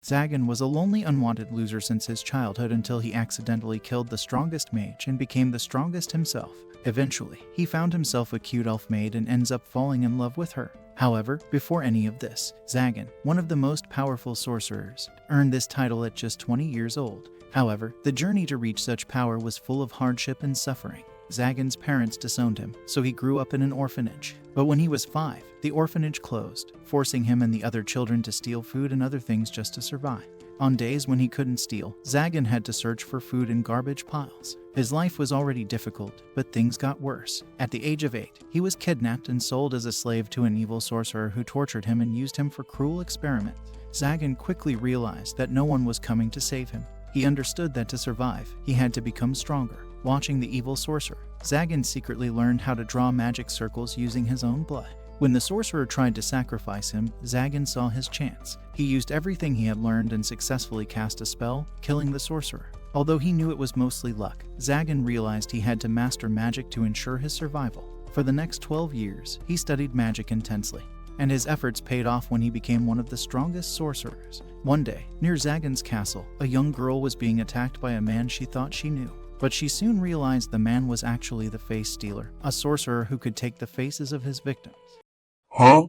Zagan was a lonely, unwanted loser since his childhood until he accidentally killed the strongest mage and became the strongest himself. Eventually, he found himself a cute elf maid and ends up falling in love with her. However, before any of this, Zagan, one of the most powerful sorcerers, earned this title at just 20 years old. However, the journey to reach such power was full of hardship and suffering. Zagan's parents disowned him, so he grew up in an orphanage. But when he was 5, the orphanage closed, forcing him and the other children to steal food and other things just to survive. On days when he couldn't steal, Zagan had to search for food in garbage piles. His life was already difficult, but things got worse. At the age of 8, he was kidnapped and sold as a slave to an evil sorcerer who tortured him and used him for cruel experiments. Zagan quickly realized that no one was coming to save him. He understood that to survive, he had to become stronger. Watching the evil sorcerer, Zagan secretly learned how to draw magic circles using his own blood. When the sorcerer tried to sacrifice him, Zagan saw his chance. He used everything he had learned and successfully cast a spell, killing the sorcerer. Although he knew it was mostly luck, Zagan realized he had to master magic to ensure his survival. For the next 12 years, he studied magic intensely, and his efforts paid off when he became one of the strongest sorcerers. One day, near Zagan's castle, a young girl was being attacked by a man she thought she knew. But she soon realized the man was actually the face stealer, a sorcerer who could take the faces of his victims. Huh?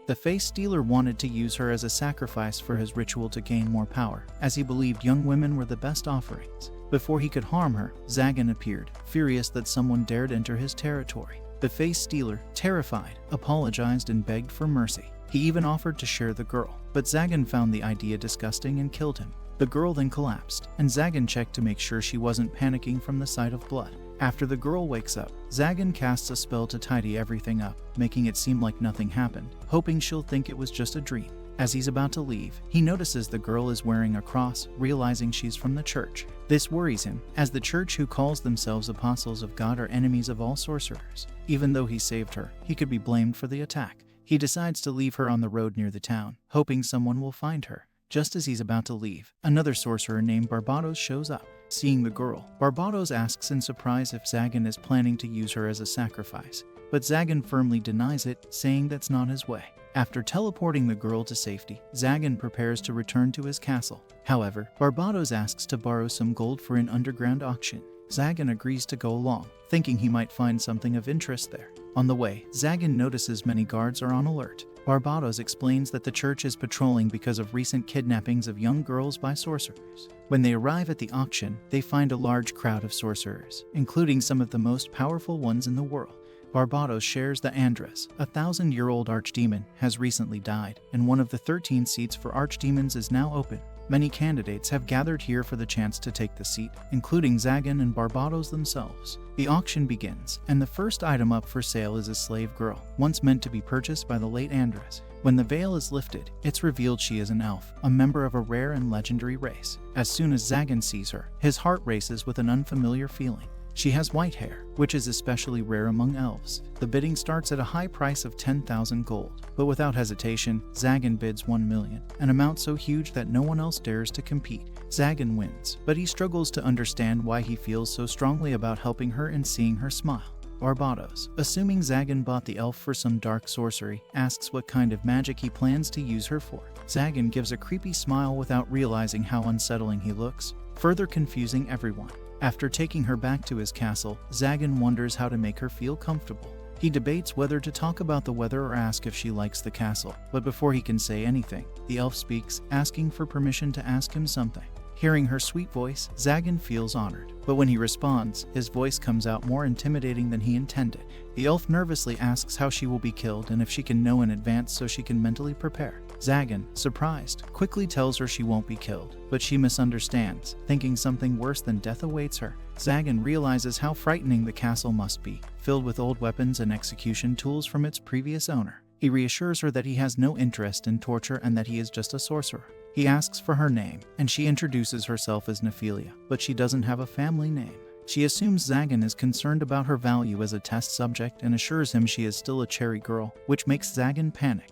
The face stealer wanted to use her as a sacrifice for his ritual to gain more power, as he believed young women were the best offerings. Before he could harm her, Zagan appeared, furious that someone dared enter his territory. The face stealer, terrified, apologized and begged for mercy. He even offered to share the girl, but Zagan found the idea disgusting and killed him. The girl then collapsed, and Zagan checked to make sure she wasn't panicking from the sight of blood. After the girl wakes up, Zagan casts a spell to tidy everything up, making it seem like nothing happened, hoping she'll think it was just a dream. As he's about to leave, he notices the girl is wearing a cross, realizing she's from the church. This worries him, as the church, who calls themselves apostles of God, are enemies of all sorcerers. Even though he saved her, he could be blamed for the attack. He decides to leave her on the road near the town, hoping someone will find her. Just as he's about to leave, another sorcerer named Barbados shows up. Seeing the girl, Barbados asks in surprise if Zagan is planning to use her as a sacrifice, but Zagan firmly denies it, saying that's not his way. After teleporting the girl to safety, Zagan prepares to return to his castle. However, Barbados asks to borrow some gold for an underground auction. Zagan agrees to go along, thinking he might find something of interest there. On the way, Zagan notices many guards are on alert. Barbados explains that the church is patrolling because of recent kidnappings of young girls by sorcerers. When they arrive at the auction, they find a large crowd of sorcerers, including some of the most powerful ones in the world. Barbados shares that Andres, a 1,000-year-old archdemon, has recently died, and one of the 13 seats for archdemons is now open. Many candidates have gathered here for the chance to take the seat, including Zagan and Barbados themselves. The auction begins, and the first item up for sale is a slave girl, once meant to be purchased by the late Andres. When the veil is lifted, it's revealed she is an elf, a member of a rare and legendary race. As soon as Zagan sees her, his heart races with an unfamiliar feeling. She has white hair, which is especially rare among elves. The bidding starts at a high price of 10,000 gold, but without hesitation, Zagan bids 1 million, an amount so huge that no one else dares to compete. Zagan wins, but he struggles to understand why he feels so strongly about helping her and seeing her smile. Barbados, assuming Zagan bought the elf for some dark sorcery, asks what kind of magic he plans to use her for. Zagan gives a creepy smile without realizing how unsettling he looks, further confusing everyone. After taking her back to his castle, Zagan wonders how to make her feel comfortable. He debates whether to talk about the weather or ask if she likes the castle, but before he can say anything, the elf speaks, asking for permission to ask him something. Hearing her sweet voice, Zagan feels honored, but when he responds, his voice comes out more intimidating than he intended. The elf nervously asks how she will be killed and if she can know in advance so she can mentally prepare. Zagan, surprised, quickly tells her she won't be killed, but she misunderstands, thinking something worse than death awaits her. Zagan realizes how frightening the castle must be, filled with old weapons and execution tools from its previous owner. He reassures her that he has no interest in torture and that he is just a sorcerer. He asks for her name, and she introduces herself as Nephilia, but she doesn't have a family name. She assumes Zagan is concerned about her value as a test subject and assures him she is still a cherry girl, which makes Zagan panic.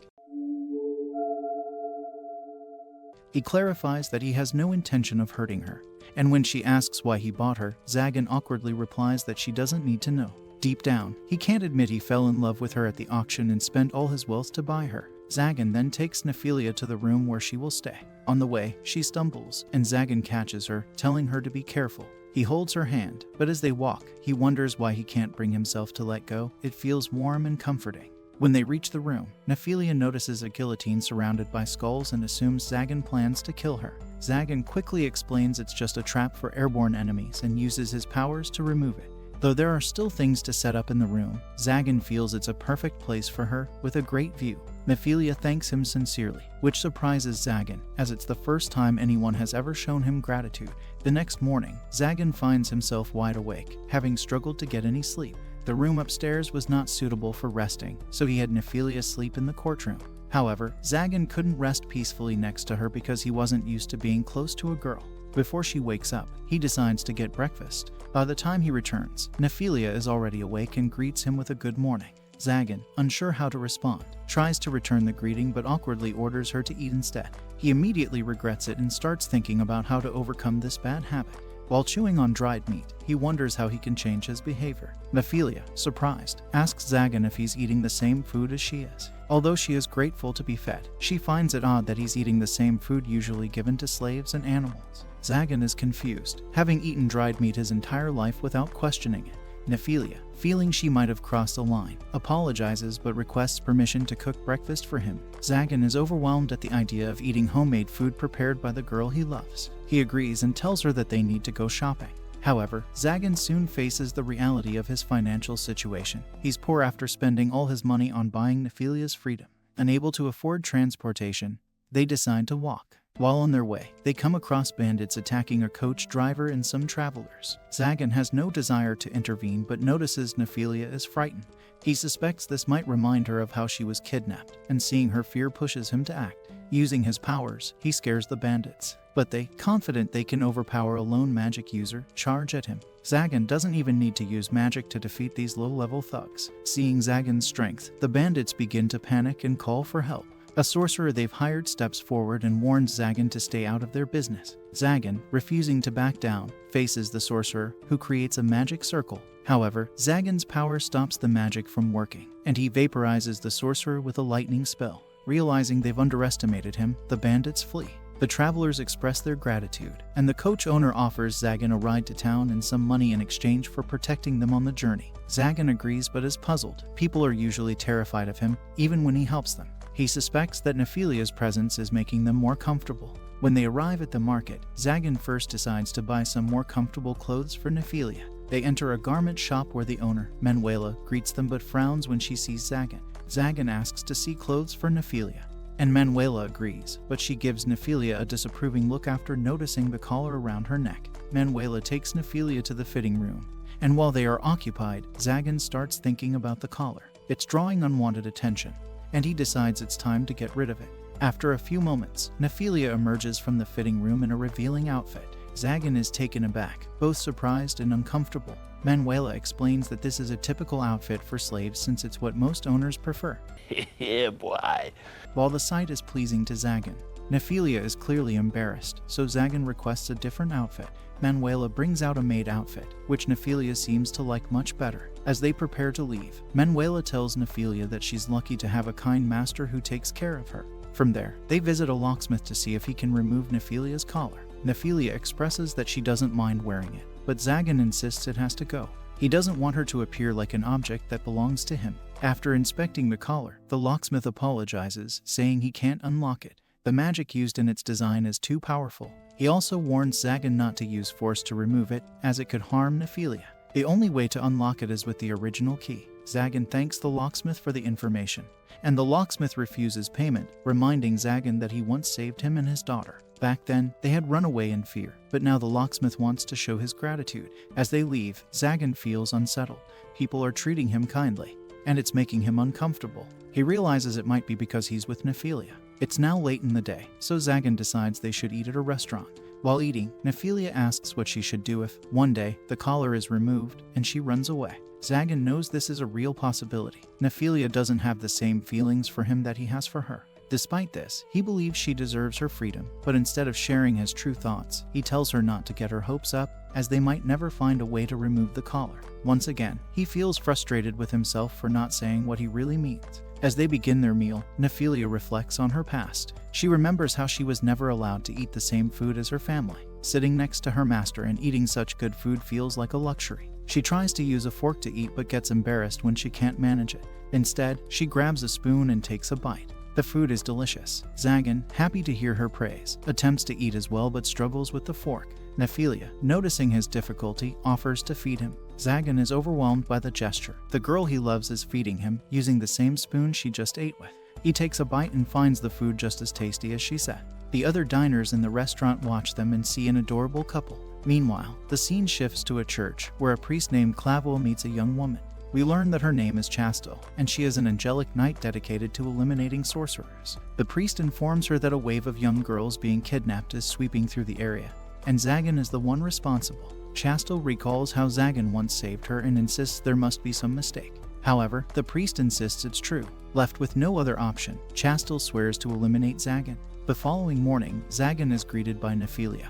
He clarifies that he has no intention of hurting her, and when she asks why he bought her, Zagan awkwardly replies that she doesn't need to know. Deep down, he can't admit he fell in love with her at the auction and spent all his wealth to buy her. Zagan then takes Nephilia to the room where she will stay. On the way, she stumbles, and Zagan catches her, telling her to be careful. He holds her hand, but as they walk, he wonders why he can't bring himself to let go. It feels warm and comforting. When they reach the room, Nephilia notices a guillotine surrounded by skulls and assumes Zagan plans to kill her. Zagan quickly explains it's just a trap for airborne enemies and uses his powers to remove it. Though there are still things to set up in the room, Zagan feels it's a perfect place for her, with a great view. Nephilia thanks him sincerely, which surprises Zagan, as it's the first time anyone has ever shown him gratitude. The next morning, Zagan finds himself wide awake, having struggled to get any sleep. The room upstairs was not suitable for resting, so he had Nephilia sleep in the courtroom. However, Zagan couldn't rest peacefully next to her because he wasn't used to being close to a girl. Before she wakes up, he decides to get breakfast. By the time he returns, Nephilia is already awake and greets him with a good morning. Zagan, unsure how to respond, tries to return the greeting but awkwardly orders her to eat instead. He immediately regrets it and starts thinking about how to overcome this bad habit. While chewing on dried meat, he wonders how he can change his behavior. Nephilia, surprised, asks Zagan if he's eating the same food as she is. Although she is grateful to be fed, she finds it odd that he's eating the same food usually given to slaves and animals. Zagan is confused, having eaten dried meat his entire life without questioning it. Nephilia, feeling she might have crossed a line, apologizes but requests permission to cook breakfast for him. Zagan is overwhelmed at the idea of eating homemade food prepared by the girl he loves. He agrees and tells her that they need to go shopping. However, Zagan soon faces the reality of his financial situation. He's poor after spending all his money on buying Nephilia's freedom. Unable to afford transportation, they decide to walk. While on their way, they come across bandits attacking a coach driver and some travelers. Zagan has no desire to intervene but notices Nephilia is frightened. He suspects this might remind her of how she was kidnapped, and seeing her fear pushes him to act. Using his powers, he scares the bandits, but they, confident they can overpower a lone magic user, charge at him. Zagan doesn't even need to use magic to defeat these low-level thugs. Seeing Zagan's strength, the bandits begin to panic and call for help. A sorcerer they've hired steps forward and warns Zagan to stay out of their business. Zagan, refusing to back down, faces the sorcerer, who creates a magic circle. However, Zagan's power stops the magic from working, and he vaporizes the sorcerer with a lightning spell. Realizing they've underestimated him, the bandits flee. The travelers express their gratitude, and the coach owner offers Zagan a ride to town and some money in exchange for protecting them on the journey. Zagan agrees but is puzzled. People are usually terrified of him, even when he helps them. He suspects that Nephilia's presence is making them more comfortable. When they arrive at the market, Zagan first decides to buy some more comfortable clothes for Nephilia. They enter a garment shop where the owner, Manuela, greets them but frowns when she sees Zagan. Zagan asks to see clothes for Nephilia, and Manuela agrees, but she gives Nephilia a disapproving look after noticing the collar around her neck. Manuela takes Nephilia to the fitting room, and while they are occupied, Zagan starts thinking about the collar. It's drawing unwanted attention, and he decides it's time to get rid of it. After a few moments, Nephilia emerges from the fitting room in a revealing outfit. Zagan is taken aback, both surprised and uncomfortable. Manuela explains that this is a typical outfit for slaves since it's what most owners prefer. Yeah, boy. While the sight is pleasing to Zagan, Nephilia is clearly embarrassed, so Zagan requests a different outfit. Manuela brings out a maid outfit, which Nephilia seems to like much better. As they prepare to leave, Manuela tells Nephilia that she's lucky to have a kind master who takes care of her. From there, they visit a locksmith to see if he can remove Nephilia's collar. Nephilia expresses that she doesn't mind wearing it, but Zagan insists it has to go. He doesn't want her to appear like an object that belongs to him. After inspecting the collar, the locksmith apologizes, saying he can't unlock it. The magic used in its design is too powerful. He also warns Zagan not to use force to remove it, as it could harm Nephilia. The only way to unlock it is with the original key. Zagan thanks the locksmith for the information, and the locksmith refuses payment, reminding Zagan that he once saved him and his daughter. Back then, they had run away in fear, but now the locksmith wants to show his gratitude. As they leave, Zagan feels unsettled. People are treating him kindly, and it's making him uncomfortable. He realizes it might be because he's with Nephilia. It's now late in the day, so Zagan decides they should eat at a restaurant. While eating, Nephilia asks what she should do if, one day, the collar is removed and she runs away. Zagan knows this is a real possibility. Nephilia doesn't have the same feelings for him that he has for her. Despite this, he believes she deserves her freedom, but instead of sharing his true thoughts, he tells her not to get her hopes up, as they might never find a way to remove the collar. Once again, he feels frustrated with himself for not saying what he really means. As they begin their meal, Nephilia reflects on her past. She remembers how she was never allowed to eat the same food as her family. Sitting next to her master and eating such good food feels like a luxury. She tries to use a fork to eat but gets embarrassed when she can't manage it. Instead, she grabs a spoon and takes a bite. The food is delicious. Zagan, happy to hear her praise, attempts to eat as well but struggles with the fork. Nephilia, noticing his difficulty, offers to feed him. Zagan is overwhelmed by the gesture. The girl he loves is feeding him, using the same spoon she just ate with. He takes a bite and finds the food just as tasty as she said. The other diners in the restaurant watch them and see an adorable couple. Meanwhile, the scene shifts to a church, where a priest named Clavel meets a young woman. We learn that her name is Chastel, and she is an angelic knight dedicated to eliminating sorcerers. The priest informs her that a wave of young girls being kidnapped is sweeping through the area, and Zagan is the one responsible. Chastel recalls how Zagan once saved her and insists there must be some mistake. However, the priest insists it's true. Left with no other option, Chastel swears to eliminate Zagan. The following morning, Zagan is greeted by Nephilia,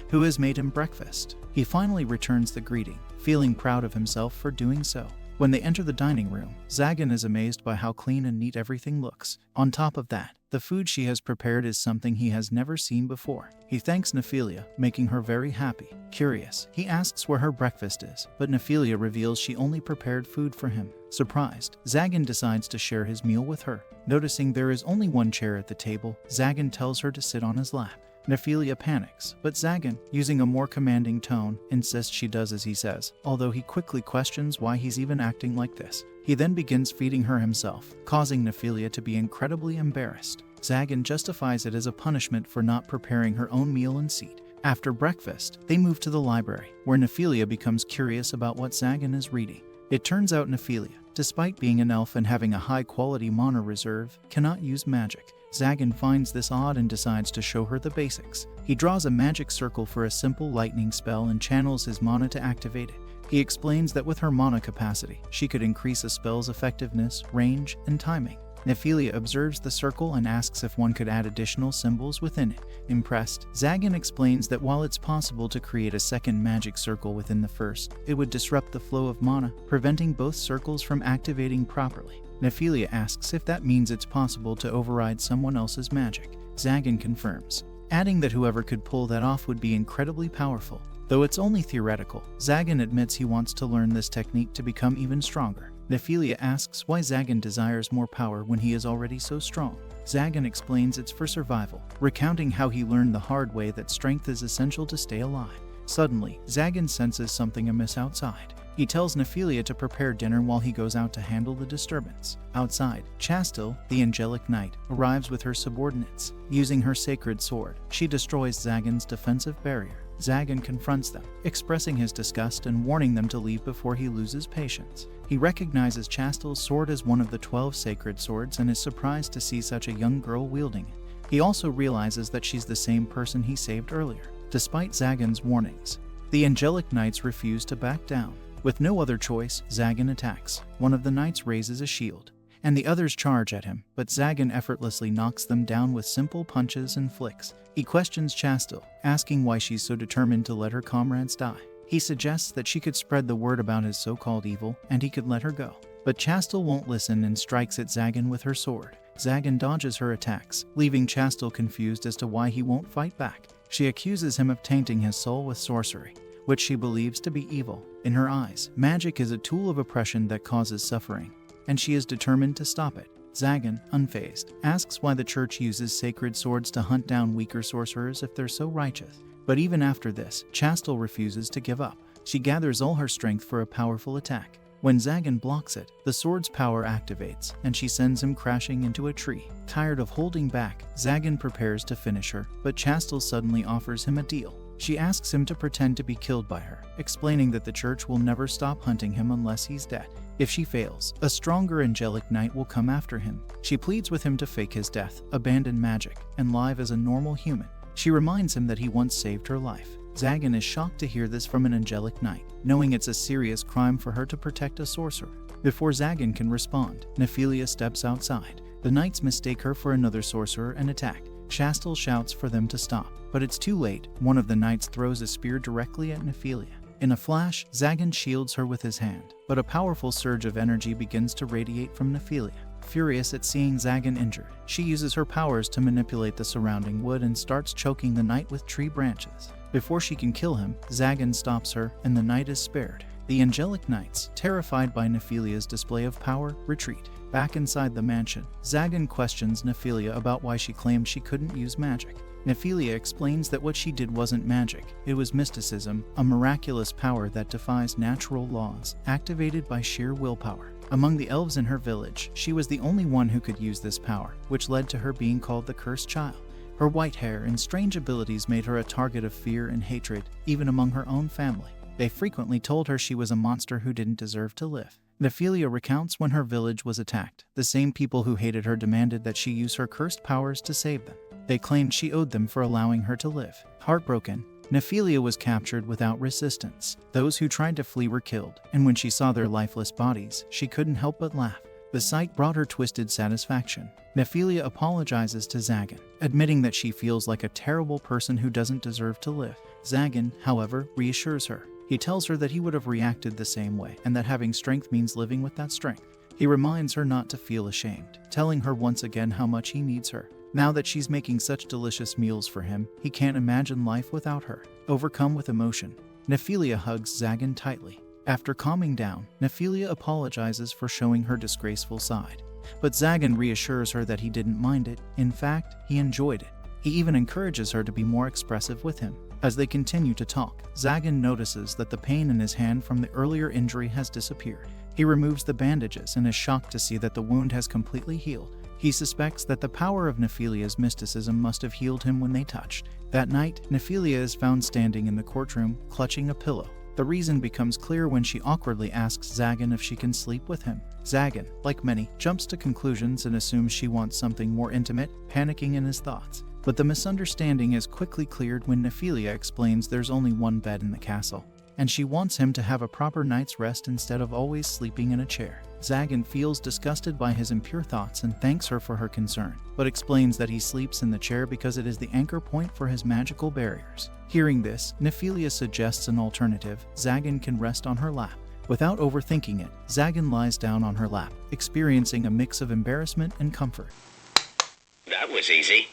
who has made him breakfast. He finally returns the greeting, feeling proud of himself for doing so. When they enter the dining room, Zagan is amazed by how clean and neat everything looks. On top of that, the food she has prepared is something he has never seen before. He thanks Nephilia, making her very happy. Curious, he asks where her breakfast is, but Nephilia reveals she only prepared food for him. Surprised, Zagan decides to share his meal with her. Noticing there is only one chair at the table, Zagan tells her to sit on his lap. Nephilia panics, but Zagan, using a more commanding tone, insists she does as he says, although he quickly questions why he's even acting like this. He then begins feeding her himself, causing Nephilia to be incredibly embarrassed. Zagan justifies it as a punishment for not preparing her own meal in seat. After breakfast, they move to the library, where Nephilia becomes curious about what Zagan is reading. It turns out Nephilia, despite being an elf and having a high-quality mana reserve, cannot use magic. Zagan finds this odd and decides to show her the basics. He draws a magic circle for a simple lightning spell and channels his mana to activate it. He explains that with her mana capacity, she could increase a spell's effectiveness, range, and timing. Nephilia observes the circle and asks if one could add additional symbols within it. Impressed, Zagan explains that while it's possible to create a second magic circle within the first, it would disrupt the flow of mana, preventing both circles from activating properly. Nephilia asks if that means it's possible to override someone else's magic. Zagan confirms, adding that whoever could pull that off would be incredibly powerful. Though it's only theoretical, Zagan admits he wants to learn this technique to become even stronger. Nephilia asks why Zagan desires more power when he is already so strong. Zagan explains it's for survival, recounting how he learned the hard way that strength is essential to stay alive. Suddenly, Zagan senses something amiss outside. He tells Nephilia to prepare dinner while he goes out to handle the disturbance. Outside, Chastel, the angelic knight, arrives with her subordinates. Using her sacred sword, she destroys Zagan's defensive barrier. Zagan confronts them, expressing his disgust and warning them to leave before he loses patience. He recognizes Chastel's sword as one of the 12 sacred swords and is surprised to see such a young girl wielding it. He also realizes that she's the same person he saved earlier. Despite Zagan's warnings, the angelic knights refuse to back down. With no other choice, Zagan attacks. One of the knights raises a shield, and the others charge at him, but Zagan effortlessly knocks them down with simple punches and flicks. He questions Chastel, asking why she's so determined to let her comrades die. He suggests that she could spread the word about his so-called evil, and he could let her go. But Chastel won't listen and strikes at Zagan with her sword. Zagan dodges her attacks, leaving Chastel confused as to why he won't fight back. She accuses him of tainting his soul with sorcery, which she believes to be evil. In her eyes, magic is a tool of oppression that causes suffering, and she is determined to stop it. Zagan, unfazed, asks why the church uses sacred swords to hunt down weaker sorcerers if they're so righteous. But even after this, Chastel refuses to give up. She gathers all her strength for a powerful attack. When Zagan blocks it, the sword's power activates, and she sends him crashing into a tree. Tired of holding back, Zagan prepares to finish her, but Chastel suddenly offers him a deal. She asks him to pretend to be killed by her, explaining that the church will never stop hunting him unless he's dead. If she fails, a stronger angelic knight will come after him. She pleads with him to fake his death, abandon magic, and live as a normal human. She reminds him that he once saved her life. Zagan is shocked to hear this from an angelic knight, knowing it's a serious crime for her to protect a sorcerer. Before Zagan can respond, Nephilia steps outside. The knights mistake her for another sorcerer and attack. Chastel shouts for them to stop, but it's too late. One of the knights throws a spear directly at Nephilia. In a flash, Zagan shields her with his hand, but a powerful surge of energy begins to radiate from Nephilia. Furious at seeing Zagan injured, she uses her powers to manipulate the surrounding wood and starts choking the knight with tree branches. Before she can kill him, Zagan stops her, and the knight is spared. The angelic knights, terrified by Nephilia's display of power, retreat. Back inside the mansion, Zagan questions Nephilia about why she claimed she couldn't use magic. Nephilia explains that what she did wasn't magic, it was mysticism, a miraculous power that defies natural laws, activated by sheer willpower. Among the elves in her village, she was the only one who could use this power, which led to her being called the Cursed Child. Her white hair and strange abilities made her a target of fear and hatred, even among her own family. They frequently told her she was a monster who didn't deserve to live. Nephilia recounts when her village was attacked. The same people who hated her demanded that she use her cursed powers to save them. They claimed she owed them for allowing her to live. Heartbroken, Nephilia was captured without resistance. Those who tried to flee were killed, and when she saw their lifeless bodies, she couldn't help but laugh. The sight brought her twisted satisfaction. Nephilia apologizes to Zagan, admitting that she feels like a terrible person who doesn't deserve to live. Zagan, however, reassures her. He tells her that he would have reacted the same way, and that having strength means living with that strength. He reminds her not to feel ashamed, telling her once again how much he needs her. Now that she's making such delicious meals for him, he can't imagine life without her. Overcome with emotion, Nephilia hugs Zagan tightly. After calming down, Nephilia apologizes for showing her disgraceful side. But Zagan reassures her that he didn't mind it. In fact, he enjoyed it. He even encourages her to be more expressive with him. As they continue to talk, Zagan notices that the pain in his hand from the earlier injury has disappeared. He removes the bandages and is shocked to see that the wound has completely healed. He suspects that the power of Nephilia's mysticism must have healed him when they touched. That night, Nephilia is found standing in the courtroom, clutching a pillow. The reason becomes clear when she awkwardly asks Zagan if she can sleep with him. Zagan, like many, jumps to conclusions and assumes she wants something more intimate, panicking in his thoughts. But the misunderstanding is quickly cleared when Nephilia explains there's only one bed in the castle, and she wants him to have a proper night's rest instead of always sleeping in a chair. Zagan feels disgusted by his impure thoughts and thanks her for her concern, but explains that he sleeps in the chair because it is the anchor point for his magical barriers. Hearing this, Nephilia suggests an alternative. Zagan can rest on her lap. Without overthinking it, Zagan lies down on her lap, experiencing a mix of embarrassment and comfort. That was easy.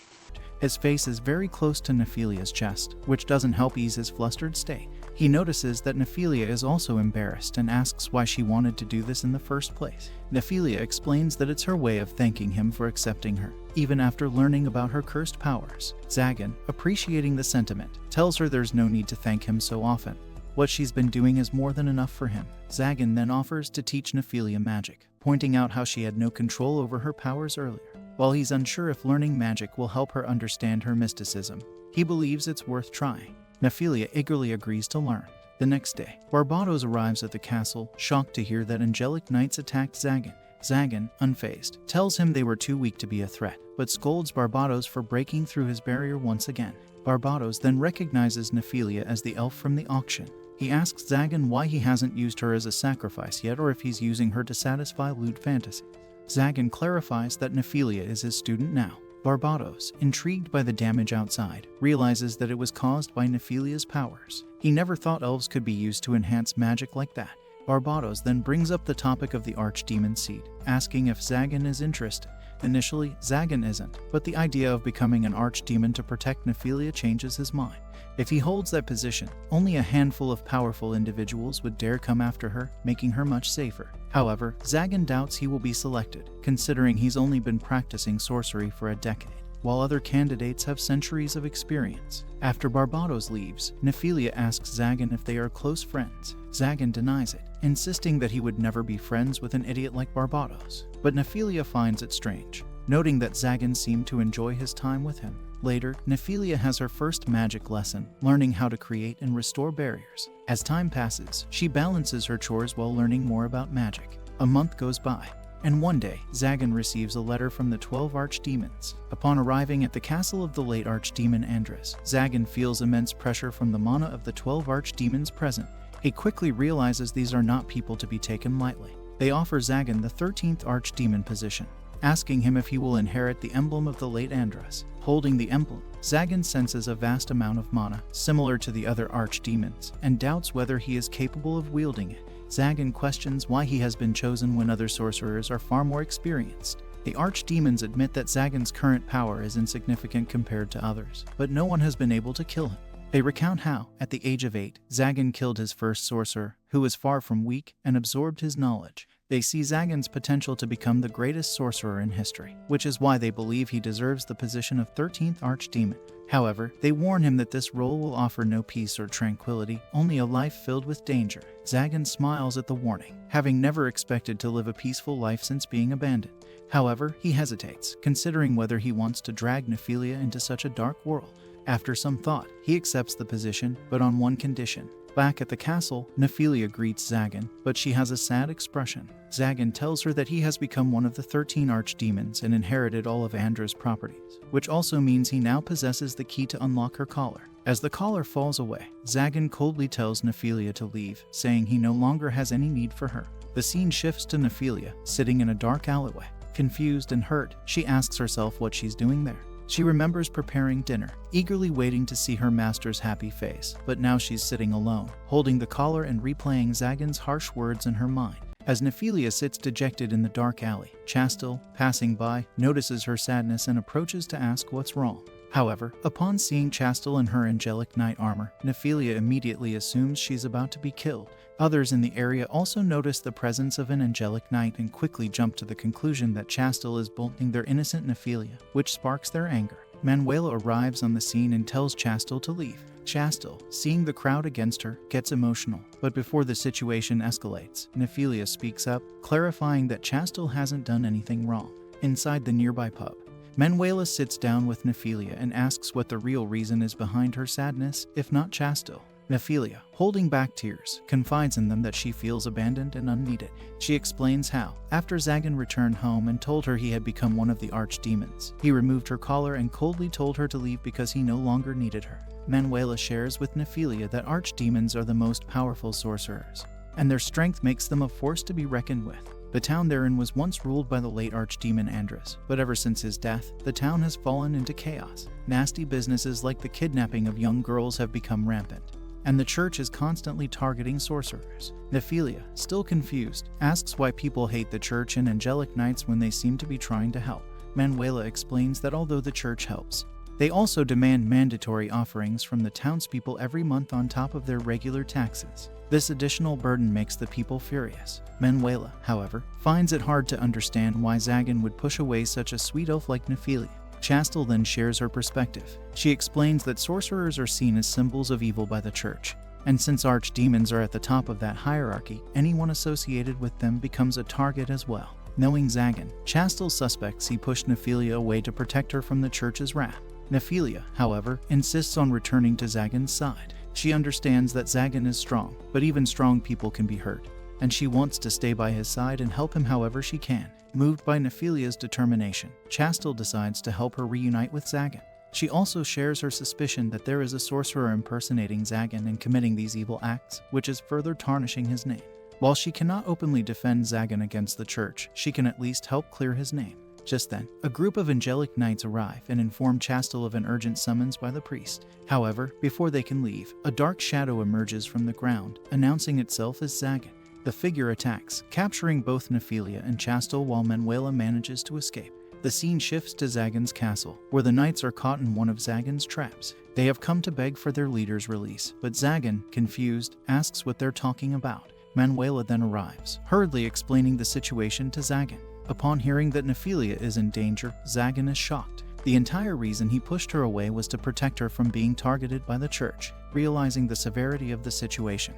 His face is very close to Nephilia's chest, which doesn't help ease his flustered state. He notices that Nephilia is also embarrassed and asks why she wanted to do this in the first place. Nephilia explains that it's her way of thanking him for accepting her, even after learning about her cursed powers. Zagan, appreciating the sentiment, tells her there's no need to thank him so often. What she's been doing is more than enough for him. Zagan then offers to teach Nephilia magic, pointing out how she had no control over her powers earlier. While he's unsure if learning magic will help her understand her mysticism, he believes it's worth trying. Nephilia eagerly agrees to learn. The next day, Barbados arrives at the castle, shocked to hear that angelic knights attacked Zagan. Zagan, unfazed, tells him they were too weak to be a threat, but scolds Barbados for breaking through his barrier once again. Barbados then recognizes Nephilia as the elf from the auction. He asks Zagan why he hasn't used her as a sacrifice yet or if he's using her to satisfy lewd fantasies. Zagan clarifies that Nephilia is his student now. Barbados, intrigued by the damage outside, realizes that it was caused by Nephilia's powers. He never thought elves could be used to enhance magic like that. Barbados then brings up the topic of the archdemon seed, asking if Zagan is interested. Initially, Zagan isn't, but the idea of becoming an archdemon to protect Nephilia changes his mind. If he holds that position, only a handful of powerful individuals would dare come after her, making her much safer. However, Zagan doubts he will be selected, considering he's only been practicing sorcery for a decade, while other candidates have centuries of experience. After Barbados leaves, Nephilia asks Zagan if they are close friends. Zagan denies it, insisting that he would never be friends with an idiot like Barbados. But Nephilia finds it strange, noting that Zagan seemed to enjoy his time with him. Later, Nephilia has her first magic lesson, learning how to create and restore barriers. As time passes, she balances her chores while learning more about magic. A month goes by, and one day, Zagan receives a letter from the 12 archdemons. Upon arriving at the castle of the late archdemon Andres, Zagan feels immense pressure from the mana of the 12 archdemons present. He quickly realizes these are not people to be taken lightly. They offer Zagan the 13th archdemon position, asking him if he will inherit the emblem of the late Andres. Holding the emblem, Zagan senses a vast amount of mana, similar to the other archdemons, and doubts whether he is capable of wielding it. Zagan questions why he has been chosen when other sorcerers are far more experienced. The archdemons admit that Zagan's current power is insignificant compared to others, but no one has been able to kill him. They recount how, at the age of 8, Zagan killed his first sorcerer, who was far from weak, and absorbed his knowledge. They see Zagan's potential to become the greatest sorcerer in history, which is why they believe he deserves the position of 13th archdemon. However, they warn him that this role will offer no peace or tranquility, only a life filled with danger. Zagan smiles at the warning, having never expected to live a peaceful life since being abandoned. However, he hesitates, considering whether he wants to drag Nephilia into such a dark world. After some thought, he accepts the position, but on one condition. Back at the castle, Nephilia greets Zagan, but she has a sad expression. Zagan tells her that he has become one of the 13 archdemons and inherited all of Andra's properties, which also means he now possesses the key to unlock her collar. As the collar falls away, Zagan coldly tells Nephilia to leave, saying he no longer has any need for her. The scene shifts to Nephilia, sitting in a dark alleyway. Confused and hurt, she asks herself what she's doing there. She remembers preparing dinner, eagerly waiting to see her master's happy face, but now she's sitting alone, holding the collar and replaying Zagan's harsh words in her mind. As Nephilia sits dejected in the dark alley, Chastel, passing by, notices her sadness and approaches to ask what's wrong. However, upon seeing Chastel in her angelic knight armor, Nephilia immediately assumes she's about to be killed. Others in the area also notice the presence of an angelic knight and quickly jump to the conclusion that Chastel is bolting their innocent Nephilia, which sparks their anger. Manuela arrives on the scene and tells Chastel to leave. Chastel, seeing the crowd against her, gets emotional, but before the situation escalates, Nephilia speaks up, clarifying that Chastel hasn't done anything wrong. Inside the nearby pub, Manuela sits down with Nephilia and asks what the real reason is behind her sadness, if not Chastel. Nephilia, holding back tears, confides in them that she feels abandoned and unneeded. She explains how, after Zagan returned home and told her he had become one of the archdemons, he removed her collar and coldly told her to leave because he no longer needed her. Manuela shares with Nephilia that archdemons are the most powerful sorcerers, and their strength makes them a force to be reckoned with. The town they're in was once ruled by the late archdemon Andras, but ever since his death, the town has fallen into chaos. Nasty businesses like the kidnapping of young girls have become rampant, and the church is constantly targeting sorcerers. Nephilia, still confused, asks why people hate the church and angelic knights when they seem to be trying to help. Manuela explains that although the church helps, they also demand mandatory offerings from the townspeople every month on top of their regular taxes. This additional burden makes the people furious. Manuela, however, finds it hard to understand why Zagan would push away such a sweet elf like Nephilia. Chastel then shares her perspective. She explains that sorcerers are seen as symbols of evil by the church, and since archdemons are at the top of that hierarchy, anyone associated with them becomes a target as well. Knowing Zagan, Chastel suspects he pushed Nephilia away to protect her from the church's wrath. Nephilia, however, insists on returning to Zagan's side. She understands that Zagan is strong, but even strong people can be hurt, and she wants to stay by his side and help him however she can. Moved by Nephilia's determination, Chastel decides to help her reunite with Zagan. She also shares her suspicion that there is a sorcerer impersonating Zagan and committing these evil acts, which is further tarnishing his name. While she cannot openly defend Zagan against the church, she can at least help clear his name. Just then, a group of angelic knights arrive and inform Chastel of an urgent summons by the priest. However, before they can leave, a dark shadow emerges from the ground, announcing itself as Zagan. The figure attacks, capturing both Nephilia and Chastel while Manuela manages to escape. The scene shifts to Zagan's castle, where the knights are caught in one of Zagan's traps. They have come to beg for their leader's release, but Zagan, confused, asks what they're talking about. Manuela then arrives, hurriedly explaining the situation to Zagan. Upon hearing that Nephilia is in danger, Zagan is shocked. The entire reason he pushed her away was to protect her from being targeted by the church. Realizing the severity of the situation,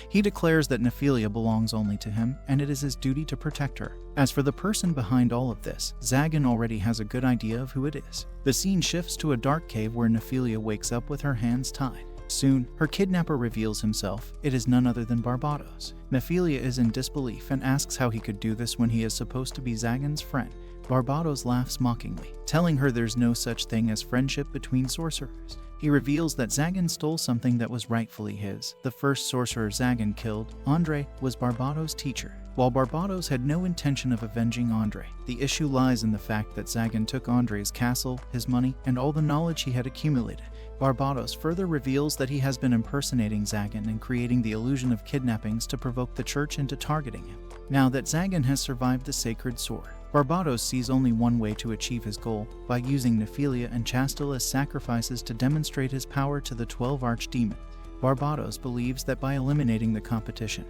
he declares that Nephilia belongs only to him, and it is his duty to protect her. As for the person behind all of this, Zagan already has a good idea of who it is. The scene shifts to a dark cave where Nephilia wakes up with her hands tied. Soon, her kidnapper reveals himself. It is none other than Barbados. Nephilia is in disbelief and asks how he could do this when he is supposed to be Zagan's friend. Barbados laughs mockingly, telling her there's no such thing as friendship between sorcerers. He reveals that Zagan stole something that was rightfully his. The first sorcerer Zagan killed, Andre, was Barbados' teacher. While Barbados had no intention of avenging Andre, the issue lies in the fact that Zagan took Andre's castle, his money, and all the knowledge he had accumulated. Barbados further reveals that he has been impersonating Zagan and creating the illusion of kidnappings to provoke the church into targeting him. Now that Zagan has survived the sacred sword, Barbados sees only one way to achieve his goal, by using Nephilia and Chastel as sacrifices to demonstrate his power to the 12 archdemons. Barbados believes that by eliminating the competition,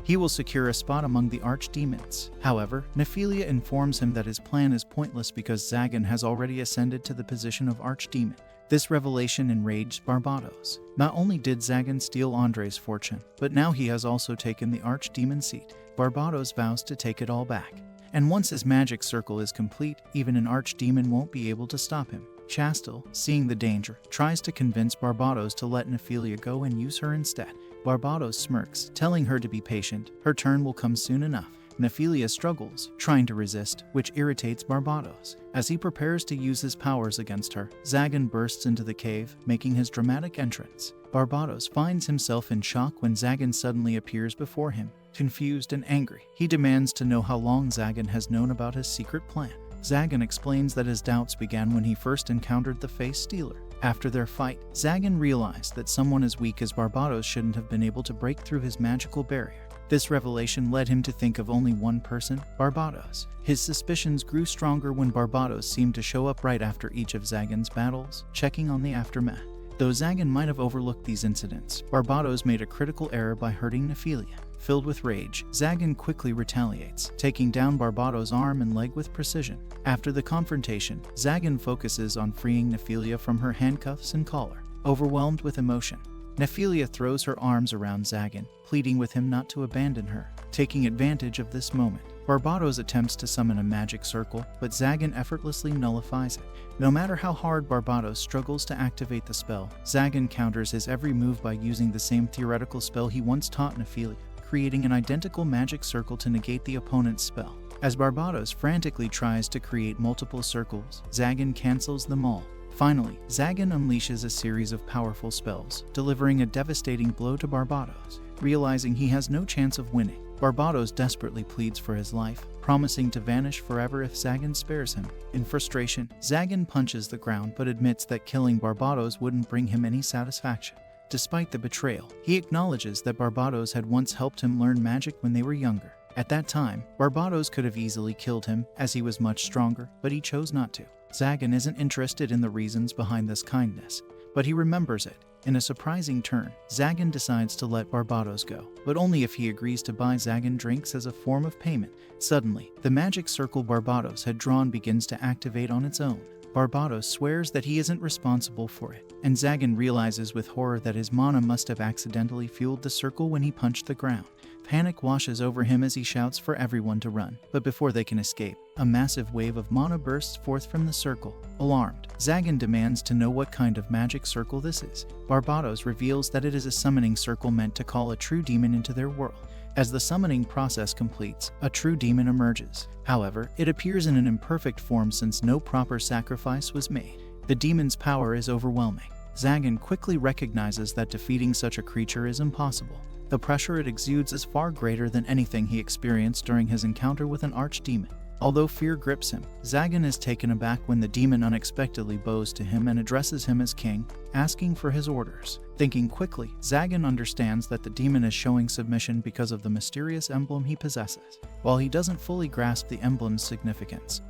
he will secure a spot among the archdemons. However, Nephilia informs him that his plan is pointless because Zagan has already ascended to the position of archdemon. This revelation enraged Barbados. Not only did Zagan steal Andre's fortune, but now he has also taken the archdemon seat. Barbados vows to take it all back. And once his magic circle is complete, even an archdemon won't be able to stop him. Chastel, seeing the danger, tries to convince Barbados to let Nephilia go and use her instead. Barbados smirks, telling her to be patient. Her turn will come soon enough. Nephilia struggles, trying to resist, which irritates Barbados. As he prepares to use his powers against her, Zagan bursts into the cave, making his dramatic entrance. Barbados finds himself in shock when Zagan suddenly appears before him. Confused and angry, he demands to know how long Zagan has known about his secret plan. Zagan explains that his doubts began when he first encountered the Face Stealer. After their fight, Zagan realized that someone as weak as Barbados shouldn't have been able to break through his magical barrier. This revelation led him to think of only one person, Barbados. His suspicions grew stronger when Barbados seemed to show up right after each of Zagan's battles, checking on the aftermath. Though Zagan might have overlooked these incidents, Barbados made a critical error by hurting Nephilia. Filled with rage, Zagan quickly retaliates, taking down Barbados' arm and leg with precision. After the confrontation, Zagan focuses on freeing Nephilia from her handcuffs and collar. Overwhelmed with emotion, Nephilia throws her arms around Zagan, pleading with him not to abandon her. Taking advantage of this moment, Barbados attempts to summon a magic circle, but Zagan effortlessly nullifies it. No matter how hard Barbados struggles to activate the spell, Zagan counters his every move by using the same theoretical spell he once taught Nephilia, creating an identical magic circle to negate the opponent's spell. As Barbados frantically tries to create multiple circles, Zagan cancels them all. Finally, Zagan unleashes a series of powerful spells, delivering a devastating blow to Barbados. Realizing he has no chance of winning, Barbados desperately pleads for his life, promising to vanish forever if Zagan spares him. In frustration, Zagan punches the ground but admits that killing Barbados wouldn't bring him any satisfaction. Despite the betrayal, he acknowledges that Barbados had once helped him learn magic when they were younger. At that time, Barbados could have easily killed him, as he was much stronger, but he chose not to. Zagan isn't interested in the reasons behind this kindness, but he remembers it. In a surprising turn, Zagan decides to let Barbados go, but only if he agrees to buy Zagan drinks as a form of payment. Suddenly, the magic circle Barbados had drawn begins to activate on its own. Barbados swears that he isn't responsible for it, and Zagan realizes with horror that his mana must have accidentally fueled the circle when he punched the ground. Panic washes over him as he shouts for everyone to run, but before they can escape, a massive wave of mana bursts forth from the circle. Alarmed, Zagan demands to know what kind of magic circle this is. Barbados reveals that it is a summoning circle meant to call a true demon into their world. As the summoning process completes, a true demon emerges. However, it appears in an imperfect form since no proper sacrifice was made. The demon's power is overwhelming. Zagan quickly recognizes that defeating such a creature is impossible. The pressure it exudes is far greater than anything he experienced during his encounter with an archdemon. Although fear grips him, Zagan is taken aback when the demon unexpectedly bows to him and addresses him as king, asking for his orders. Thinking quickly, Zagan understands that the demon is showing submission because of the mysterious emblem he possesses. While he doesn't fully grasp the emblem's significance,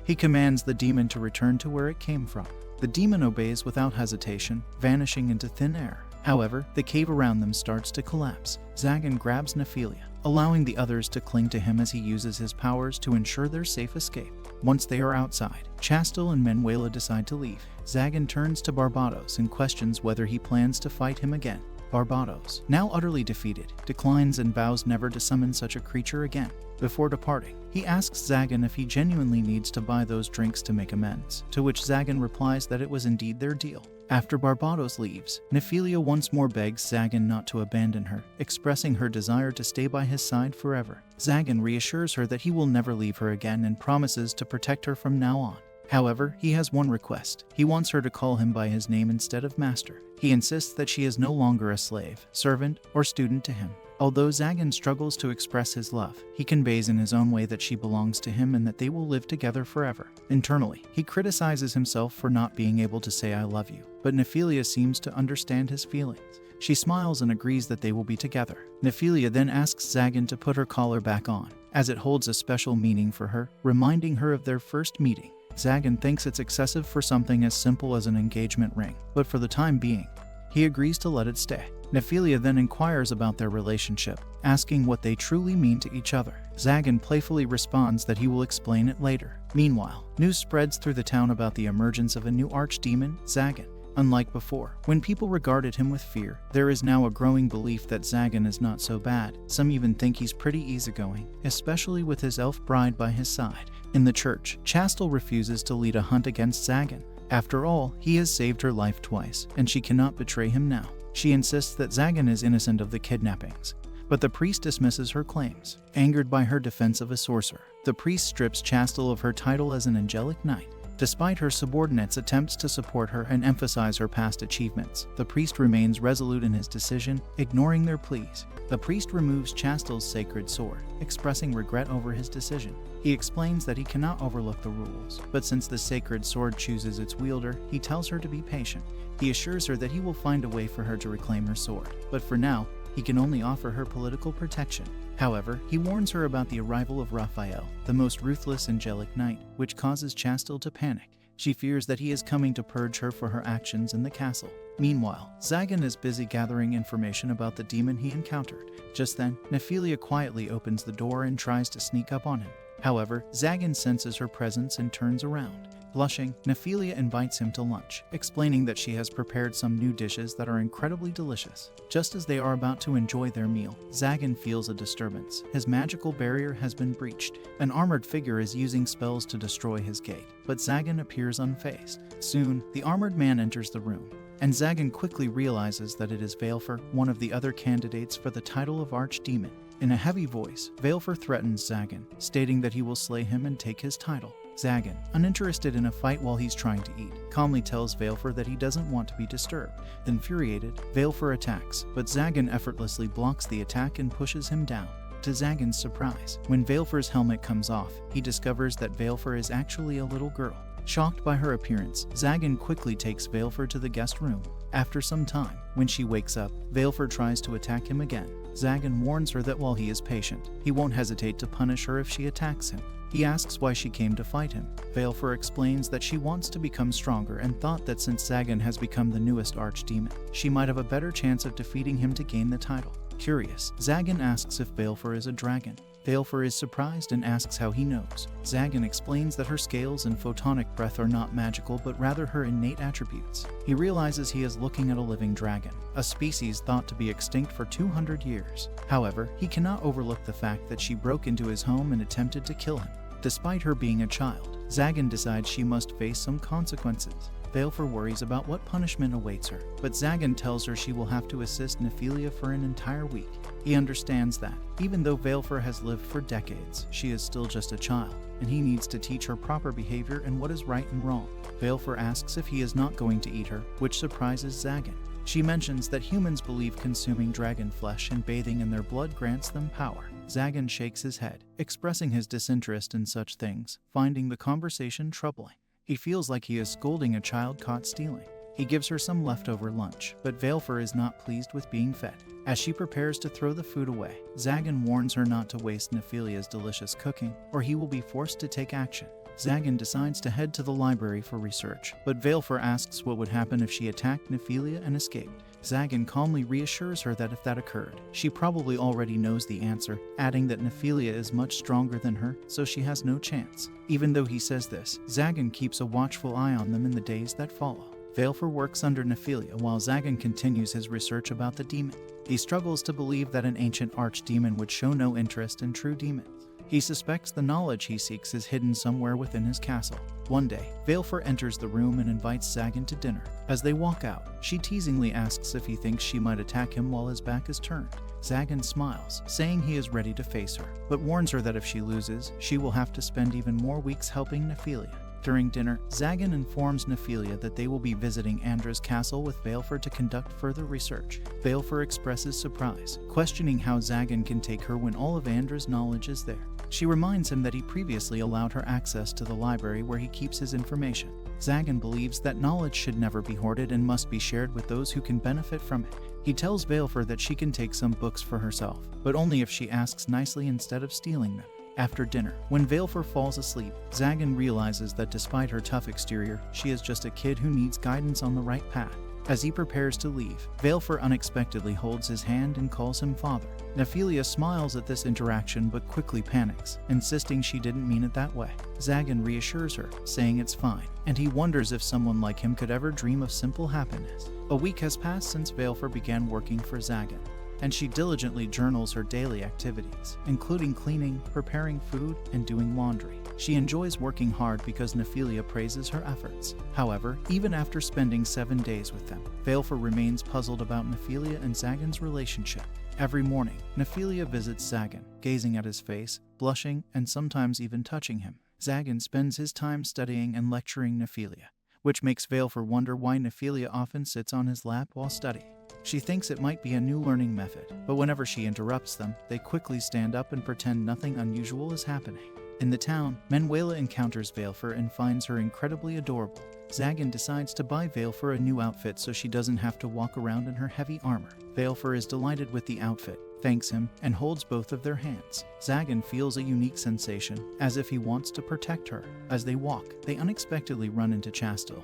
he commands the demon to return to where it came from. The demon obeys without hesitation, vanishing into thin air. However, the cave around them starts to collapse. Zagan grabs Nephilia, allowing the others to cling to him as he uses his powers to ensure their safe escape. Once they are outside, Chastel and Manuela decide to leave. Zagan turns to Barbados and questions whether he plans to fight him again. Barbados, now utterly defeated, declines and vows never to summon such a creature again. Before departing, he asks Zagan if he genuinely needs to buy those drinks to make amends, to which Zagan replies that it was indeed their deal. After Barbados leaves, Nephilia once more begs Zagan not to abandon her, expressing her desire to stay by his side forever. Zagan reassures her that he will never leave her again and promises to protect her from now on. However, he has one request. He wants her to call him by his name instead of master. He insists that she is no longer a slave, servant, or student to him. Although Zagan struggles to express his love, he conveys in his own way that she belongs to him and that they will live together forever. Internally, he criticizes himself for not being able to say I love you, but Nephilia seems to understand his feelings. She smiles and agrees that they will be together. Nephilia then asks Zagan to put her collar back on, as it holds a special meaning for her, reminding her of their first meeting. Zagan thinks it's excessive for something as simple as an engagement ring, but for the time being, he agrees to let it stay. Nephilia then inquires about their relationship, asking what they truly mean to each other. Zagan playfully responds that he will explain it later. Meanwhile, news spreads through the town about the emergence of a new archdemon, Zagan. Unlike before, when people regarded him with fear, there is now a growing belief that Zagan is not so bad. Some even think he's pretty easygoing, especially with his elf bride by his side. In the church, Chastel refuses to lead a hunt against Zagan. After all, he has saved her life twice, and she cannot betray him now. She insists that Zagan is innocent of the kidnappings, but the priest dismisses her claims. Angered by her defense of a sorcerer, the priest strips Chastel of her title as an angelic knight. Despite her subordinates' attempts to support her and emphasize her past achievements, the priest remains resolute in his decision, ignoring their pleas. The priest removes Chastel's sacred sword, expressing regret over his decision. He explains that he cannot overlook the rules, but since the sacred sword chooses its wielder, he tells her to be patient. He assures her that he will find a way for her to reclaim her sword, but for now, he can only offer her political protection. However, he warns her about the arrival of Raphael, the most ruthless angelic knight, which causes Chastel to panic. She fears that he is coming to purge her for her actions in the castle. Meanwhile, Zagan is busy gathering information about the demon he encountered. Just then, Nephilia quietly opens the door and tries to sneak up on him. However, Zagan senses her presence and turns around. Blushing, Nephilia invites him to lunch, explaining that she has prepared some new dishes that are incredibly delicious. Just as they are about to enjoy their meal, Zagan feels a disturbance. His magical barrier has been breached. An armored figure is using spells to destroy his gate, but Zagan appears unfazed. Soon, the armored man enters the room, and Zagan quickly realizes that it is Valefor, one of the other candidates for the title of Archdemon. In a heavy voice, Valefor threatens Zagan, stating that he will slay him and take his title. Zagan, uninterested in a fight while he's trying to eat, calmly tells Valefor that he doesn't want to be disturbed. Infuriated, Valefor attacks, but Zagan effortlessly blocks the attack and pushes him down. To Zagan's surprise, when Valefor's helmet comes off, he discovers that Valefor is actually a little girl. Shocked by her appearance, Zagan quickly takes Valefor to the guest room. After some time, when she wakes up, Valefor tries to attack him again. Zagan warns her that while he is patient, he won't hesitate to punish her if she attacks him. He asks why she came to fight him. Valefor explains that she wants to become stronger and thought that since Zagan has become the newest archdemon, she might have a better chance of defeating him to gain the title. Curious, Zagan asks if Valefor is a dragon. Valefor is surprised and asks how he knows. Zagan explains that her scales and photonic breath are not magical but rather her innate attributes. He realizes he is looking at a living dragon, a species thought to be extinct for 200 years. However, he cannot overlook the fact that she broke into his home and attempted to kill him. Despite her being a child, Zagan decides she must face some consequences. Valefor worries about what punishment awaits her, but Zagan tells her she will have to assist Nephilia for an entire week. He understands that, even though Valefor has lived for decades, she is still just a child, and he needs to teach her proper behavior and what is right and wrong. Valefor asks if he is not going to eat her, which surprises Zagan. She mentions that humans believe consuming dragon flesh and bathing in their blood grants them power. Zagan shakes his head, expressing his disinterest in such things, finding the conversation troubling. He feels like he is scolding a child caught stealing. He gives her some leftover lunch, but Valefor is not pleased with being fed. As she prepares to throw the food away, Zagan warns her not to waste Nephilia's delicious cooking, or he will be forced to take action. Zagan decides to head to the library for research, but Valefor asks what would happen if she attacked Nephilia and escaped. Zagan calmly reassures her that if that occurred, she probably already knows the answer, adding that Nephilia is much stronger than her, so she has no chance. Even though he says this, Zagan keeps a watchful eye on them in the days that follow. Valefor works under Nephilia while Zagan continues his research about the demon. He struggles to believe that an ancient archdemon would show no interest in true demons. He suspects the knowledge he seeks is hidden somewhere within his castle. One day, Valefor enters the room and invites Zagan to dinner. As they walk out, she teasingly asks if he thinks she might attack him while his back is turned. Zagan smiles, saying he is ready to face her, but warns her that if she loses, she will have to spend even more weeks helping Nephilia. During dinner, Zagan informs Nephilia that they will be visiting Andra's castle with Valefor to conduct further research. Valefor expresses surprise, questioning how Zagan can take her when all of Andra's knowledge is there. She reminds him that he previously allowed her access to the library where he keeps his information. Zagan believes that knowledge should never be hoarded and must be shared with those who can benefit from it. He tells Valefor that she can take some books for herself, but only if she asks nicely instead of stealing them. After dinner, when Valefor falls asleep, Zagan realizes that despite her tough exterior, she is just a kid who needs guidance on the right path. As he prepares to leave, Valefor unexpectedly holds his hand and calls him father. Nephilia smiles at this interaction but quickly panics, insisting she didn't mean it that way. Zagan reassures her, saying it's fine, and he wonders if someone like him could ever dream of simple happiness. A week has passed since Valefor began working for Zagan, and she diligently journals her daily activities, including cleaning, preparing food, and doing laundry. She enjoys working hard because Nephilia praises her efforts. However, even after spending 7 days with them, Valefor remains puzzled about Nephilia and Zagan's relationship. Every morning, Nephilia visits Zagan, gazing at his face, blushing, and sometimes even touching him. Zagan spends his time studying and lecturing Nephilia, which makes Valefor wonder why Nephilia often sits on his lap while studying. She thinks it might be a new learning method, but whenever she interrupts them, they quickly stand up and pretend nothing unusual is happening. In the town, Manuela encounters Valefor and finds her incredibly adorable. Zagan decides to buy Valefor a new outfit so she doesn't have to walk around in her heavy armor. Valefor is delighted with the outfit, thanks him, and holds both of their hands. Zagan feels a unique sensation, as if he wants to protect her. As they walk, they unexpectedly run into Chastel,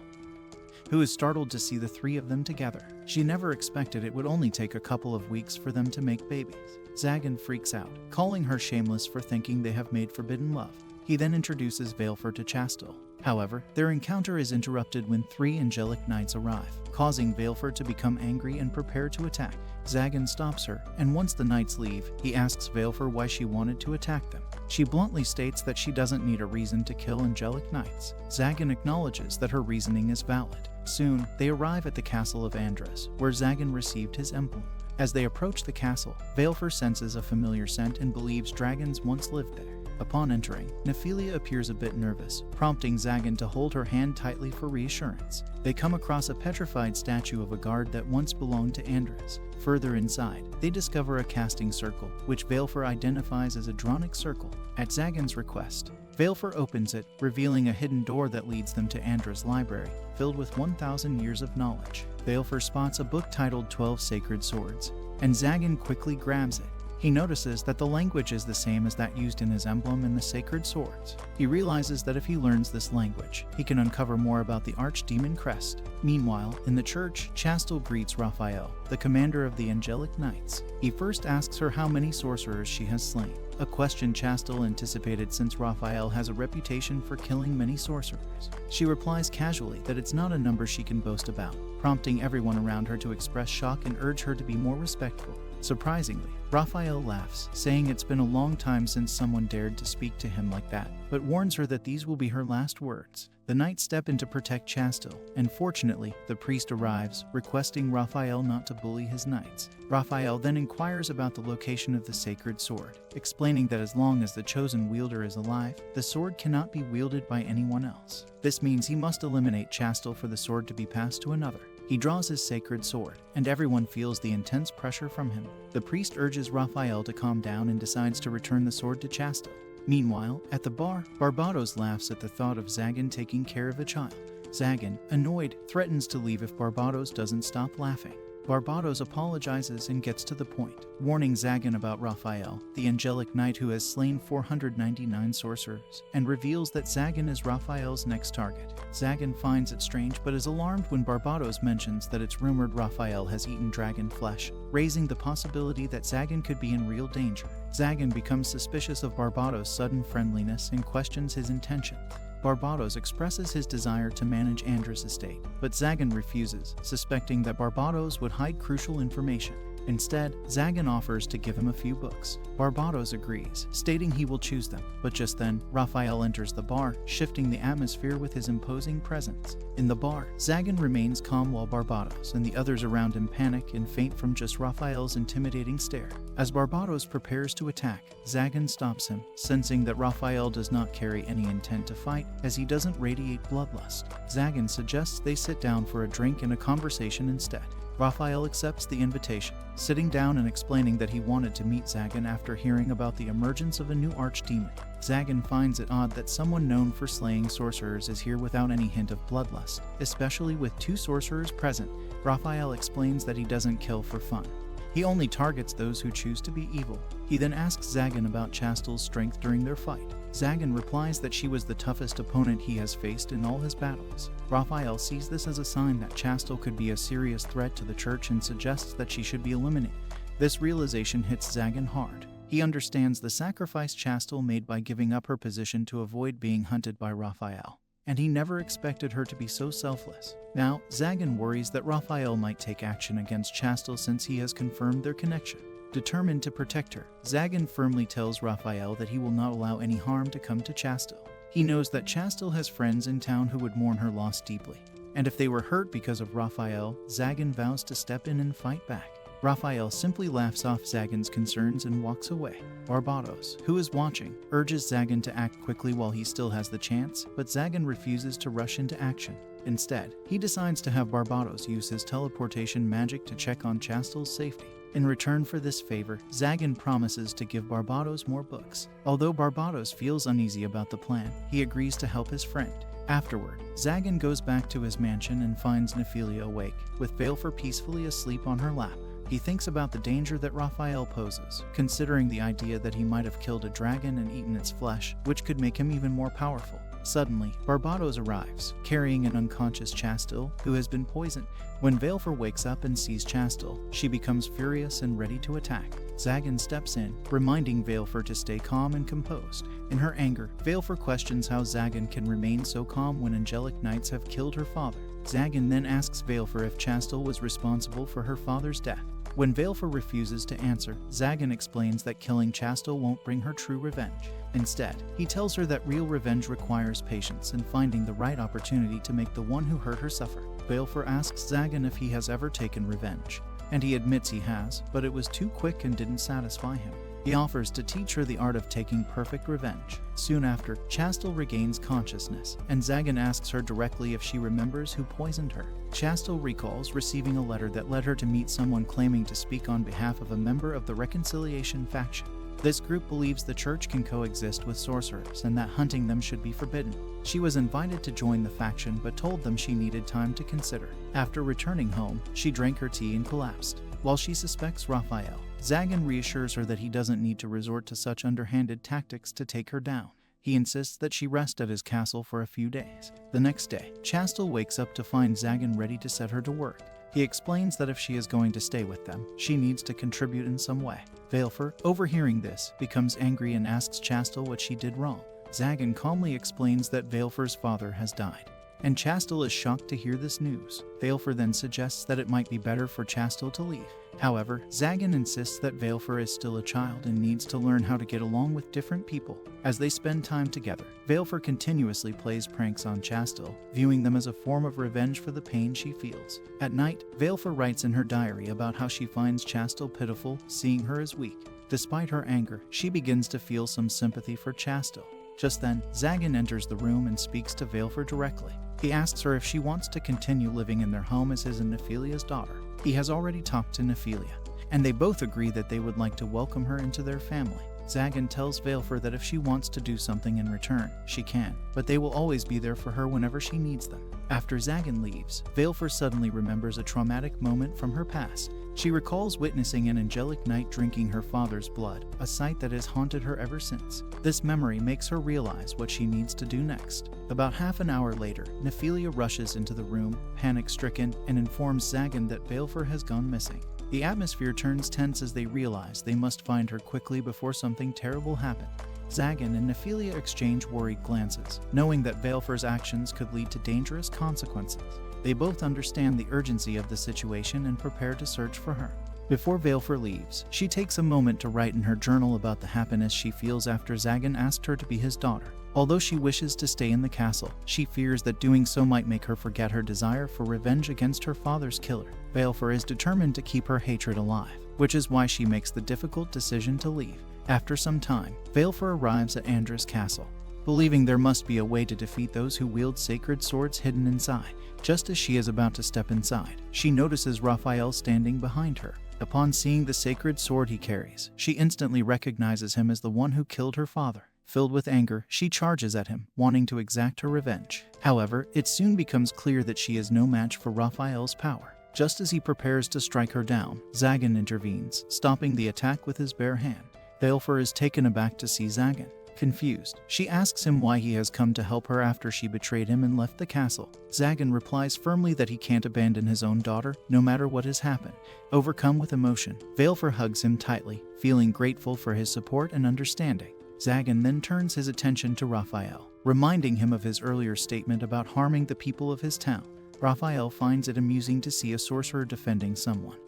who is startled to see the three of them together. She never expected it would only take a couple of weeks for them to make babies. Zagan freaks out, calling her shameless for thinking they have made forbidden love. He then introduces Valefor to Chastel. However, their encounter is interrupted when 3 angelic knights arrive, causing Valefor to become angry and prepare to attack. Zagan stops her, and once the knights leave, he asks Valefor why she wanted to attack them. She bluntly states that she doesn't need a reason to kill angelic knights. Zagan acknowledges that her reasoning is valid. Soon, they arrive at the castle of Andras, where Zagan received his emblem. As they approach the castle, Valefor senses a familiar scent and believes dragons once lived there. Upon entering, Nephilia appears a bit nervous, prompting Zagan to hold her hand tightly for reassurance. They come across a petrified statue of a guard that once belonged to Andras. Further inside, they discover a casting circle, which Valefor identifies as a dronic circle. At Zagan's request, Valefor opens it, revealing a hidden door that leads them to Andra's library, filled with 1,000 years of knowledge. Valefor spots a book titled 12 Sacred Swords, and Zagan quickly grabs it. He notices that the language is the same as that used in his emblem and the sacred swords. He realizes that if he learns this language, he can uncover more about the archdemon crest. Meanwhile, in the church, Chastel greets Raphael, the commander of the angelic knights. He first asks her how many sorcerers she has slain, a question Chastel anticipated since Raphael has a reputation for killing many sorcerers. She replies casually that it's not a number she can boast about, prompting everyone around her to express shock and urge her to be more respectful. Surprisingly, Raphael laughs, saying it's been a long time since someone dared to speak to him like that, but warns her that these will be her last words. The knights step in to protect Chastel, and fortunately, the priest arrives, requesting Raphael not to bully his knights. Raphael then inquires about the location of the sacred sword, explaining that as long as the chosen wielder is alive, the sword cannot be wielded by anyone else. This means he must eliminate Chastel for the sword to be passed to another. He draws his sacred sword, and everyone feels the intense pressure from him. The priest urges Raphael to calm down and decides to return the sword to Chastel. Meanwhile, at the bar, Barbados laughs at the thought of Zagan taking care of a child. Zagan, annoyed, threatens to leave if Barbados doesn't stop laughing. Barbados apologizes and gets to the point, warning Zagan about Raphael, the angelic knight who has slain 499 sorcerers, and reveals that Zagan is Raphael's next target. Zagan finds it strange but is alarmed when Barbados mentions that it's rumored Raphael has eaten dragon flesh, raising the possibility that Zagan could be in real danger. Zagan becomes suspicious of Barbados' sudden friendliness and questions his intentions. Barbados expresses his desire to manage Andra's estate, but Zagan refuses, suspecting that Barbados would hide crucial information. Instead, Zagan offers to give him a few books. Barbados agrees, stating he will choose them, but just then, Raphael enters the bar, shifting the atmosphere with his imposing presence. In the bar, Zagan remains calm while Barbados and the others around him panic and faint from just Raphael's intimidating stare. As Barbados prepares to attack, Zagan stops him, sensing that Raphael does not carry any intent to fight, as he doesn't radiate bloodlust. Zagan suggests they sit down for a drink and a conversation instead. Raphael accepts the invitation, sitting down and explaining that he wanted to meet Zagan after hearing about the emergence of a new archdemon. Zagan finds it odd that someone known for slaying sorcerers is here without any hint of bloodlust, especially with 2 sorcerers present. Raphael explains that he doesn't kill for fun. He only targets those who choose to be evil. He then asks Zagan about Chastel's strength during their fight. Zagan replies that she was the toughest opponent he has faced in all his battles. Raphael sees this as a sign that Chastel could be a serious threat to the church and suggests that she should be eliminated. This realization hits Zagan hard. He understands the sacrifice Chastel made by giving up her position to avoid being hunted by Raphael, and he never expected her to be so selfless. Now, Zagan worries that Raphael might take action against Chastel since he has confirmed their connection. Determined to protect her, Zagan firmly tells Raphael that he will not allow any harm to come to Chastel. He knows that Chastel has friends in town who would mourn her loss deeply, and if they were hurt because of Raphael, Zagan vows to step in and fight back. Raphael simply laughs off Zagan's concerns and walks away. Barbados, who is watching, urges Zagan to act quickly while he still has the chance, but Zagan refuses to rush into action. Instead, he decides to have Barbados use his teleportation magic to check on Chastel's safety. In return for this favor, Zagan promises to give Barbados more books. Although Barbados feels uneasy about the plan, he agrees to help his friend. Afterward, Zagan goes back to his mansion and finds Nephilia awake, with Valefor peacefully asleep on her lap. He thinks about the danger that Raphael poses, considering the idea that he might have killed a dragon and eaten its flesh, which could make him even more powerful. Suddenly, Barbados arrives, carrying an unconscious Chastel, who has been poisoned. When Valefor wakes up and sees Chastel, she becomes furious and ready to attack. Zagan steps in, reminding Valefor to stay calm and composed. In her anger, Valefor questions how Zagan can remain so calm when angelic knights have killed her father. Zagan then asks Valefor if Chastel was responsible for her father's death. When Valefor refuses to answer, Zagan explains that killing Chastel won't bring her true revenge. Instead, he tells her that real revenge requires patience and finding the right opportunity to make the one who hurt her suffer. Valefor asks Zagan if he has ever taken revenge, and he admits he has, but it was too quick and didn't satisfy him. He offers to teach her the art of taking perfect revenge. Soon after, Chastel regains consciousness, and Zagan asks her directly if she remembers who poisoned her. Chastel recalls receiving a letter that led her to meet someone claiming to speak on behalf of a member of the Reconciliation faction. This group believes the church can coexist with sorcerers and that hunting them should be forbidden. She was invited to join the faction but told them she needed time to consider. After returning home, she drank her tea and collapsed. While she suspects Raphael, Zagan reassures her that he doesn't need to resort to such underhanded tactics to take her down. He insists that she rest at his castle for a few days. The next day, Chastel wakes up to find Zagan ready to set her to work. He explains that if she is going to stay with them, she needs to contribute in some way. Valefor, overhearing this, becomes angry and asks Chastel what she did wrong. Zagan calmly explains that Valefor's father has died, and Chastel is shocked to hear this news. Valefor then suggests that it might be better for Chastel to leave. However, Zagan insists that Valefor is still a child and needs to learn how to get along with different people. As they spend time together, Valefor continuously plays pranks on Chastel, viewing them as a form of revenge for the pain she feels. At night, Valefor writes in her diary about how she finds Chastel pitiful, seeing her as weak. Despite her anger, she begins to feel some sympathy for Chastel. Just then, Zagan enters the room and speaks to Valefor directly. He asks her if she wants to continue living in their home as his and Nephilia's daughter. He has already talked to Nephilia, and they both agree that they would like to welcome her into their family. Zagan tells Valefor that if she wants to do something in return, she can, but they will always be there for her whenever she needs them. After Zagan leaves, Valefor suddenly remembers a traumatic moment from her past. She recalls witnessing an angelic knight drinking her father's blood, a sight that has haunted her ever since. This memory makes her realize what she needs to do next. About half an hour later, Nephilia rushes into the room, panic-stricken, and informs Zagan that Valefor has gone missing. The atmosphere turns tense as they realize they must find her quickly before something terrible happens. Zagan and Nephilia exchange worried glances, knowing that Valefor's actions could lead to dangerous consequences. They both understand the urgency of the situation and prepare to search for her. Before Valefor leaves, she takes a moment to write in her journal about the happiness she feels after Zagan asked her to be his daughter. Although she wishes to stay in the castle, she fears that doing so might make her forget her desire for revenge against her father's killer. Valefor is determined to keep her hatred alive, which is why she makes the difficult decision to leave. After some time, Valefor arrives at Andra's castle, believing there must be a way to defeat those who wield sacred swords hidden inside. Just as she is about to step inside, she notices Raphael standing behind her. Upon seeing the sacred sword he carries, she instantly recognizes him as the one who killed her father. Filled with anger, she charges at him, wanting to exact her revenge. However, it soon becomes clear that she is no match for Raphael's power. Just as he prepares to strike her down, Zagan intervenes, stopping the attack with his bare hand. Valefor is taken aback to see Zagan. Confused, she asks him why he has come to help her after she betrayed him and left the castle. Zagan replies firmly that he can't abandon his own daughter, no matter what has happened. Overcome with emotion, Valefor hugs him tightly, feeling grateful for his support and understanding. Zagan then turns his attention to Raphael, reminding him of his earlier statement about harming the people of his town. Raphael finds it amusing to see a sorcerer defending someone.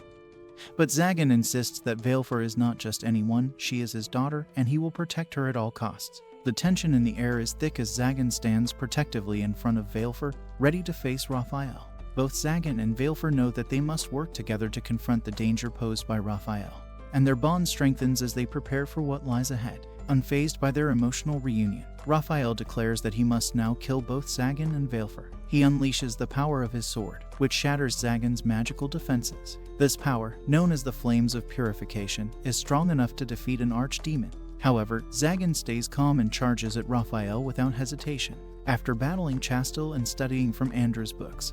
But Zagan insists that Valefor is not just anyone, she is his daughter, and he will protect her at all costs. The tension in the air is thick as Zagan stands protectively in front of Valefor, ready to face Raphael. Both Zagan and Valefor know that they must work together to confront the danger posed by Raphael, and their bond strengthens as they prepare for what lies ahead. Unfazed by their emotional reunion, Raphael declares that he must now kill both Zagan and Valefor. He unleashes the power of his sword, which shatters Zagan's magical defenses. This power, known as the Flames of Purification, is strong enough to defeat an archdemon. However, Zagan stays calm and charges at Raphael without hesitation. After battling Chastel and studying from Andra's books,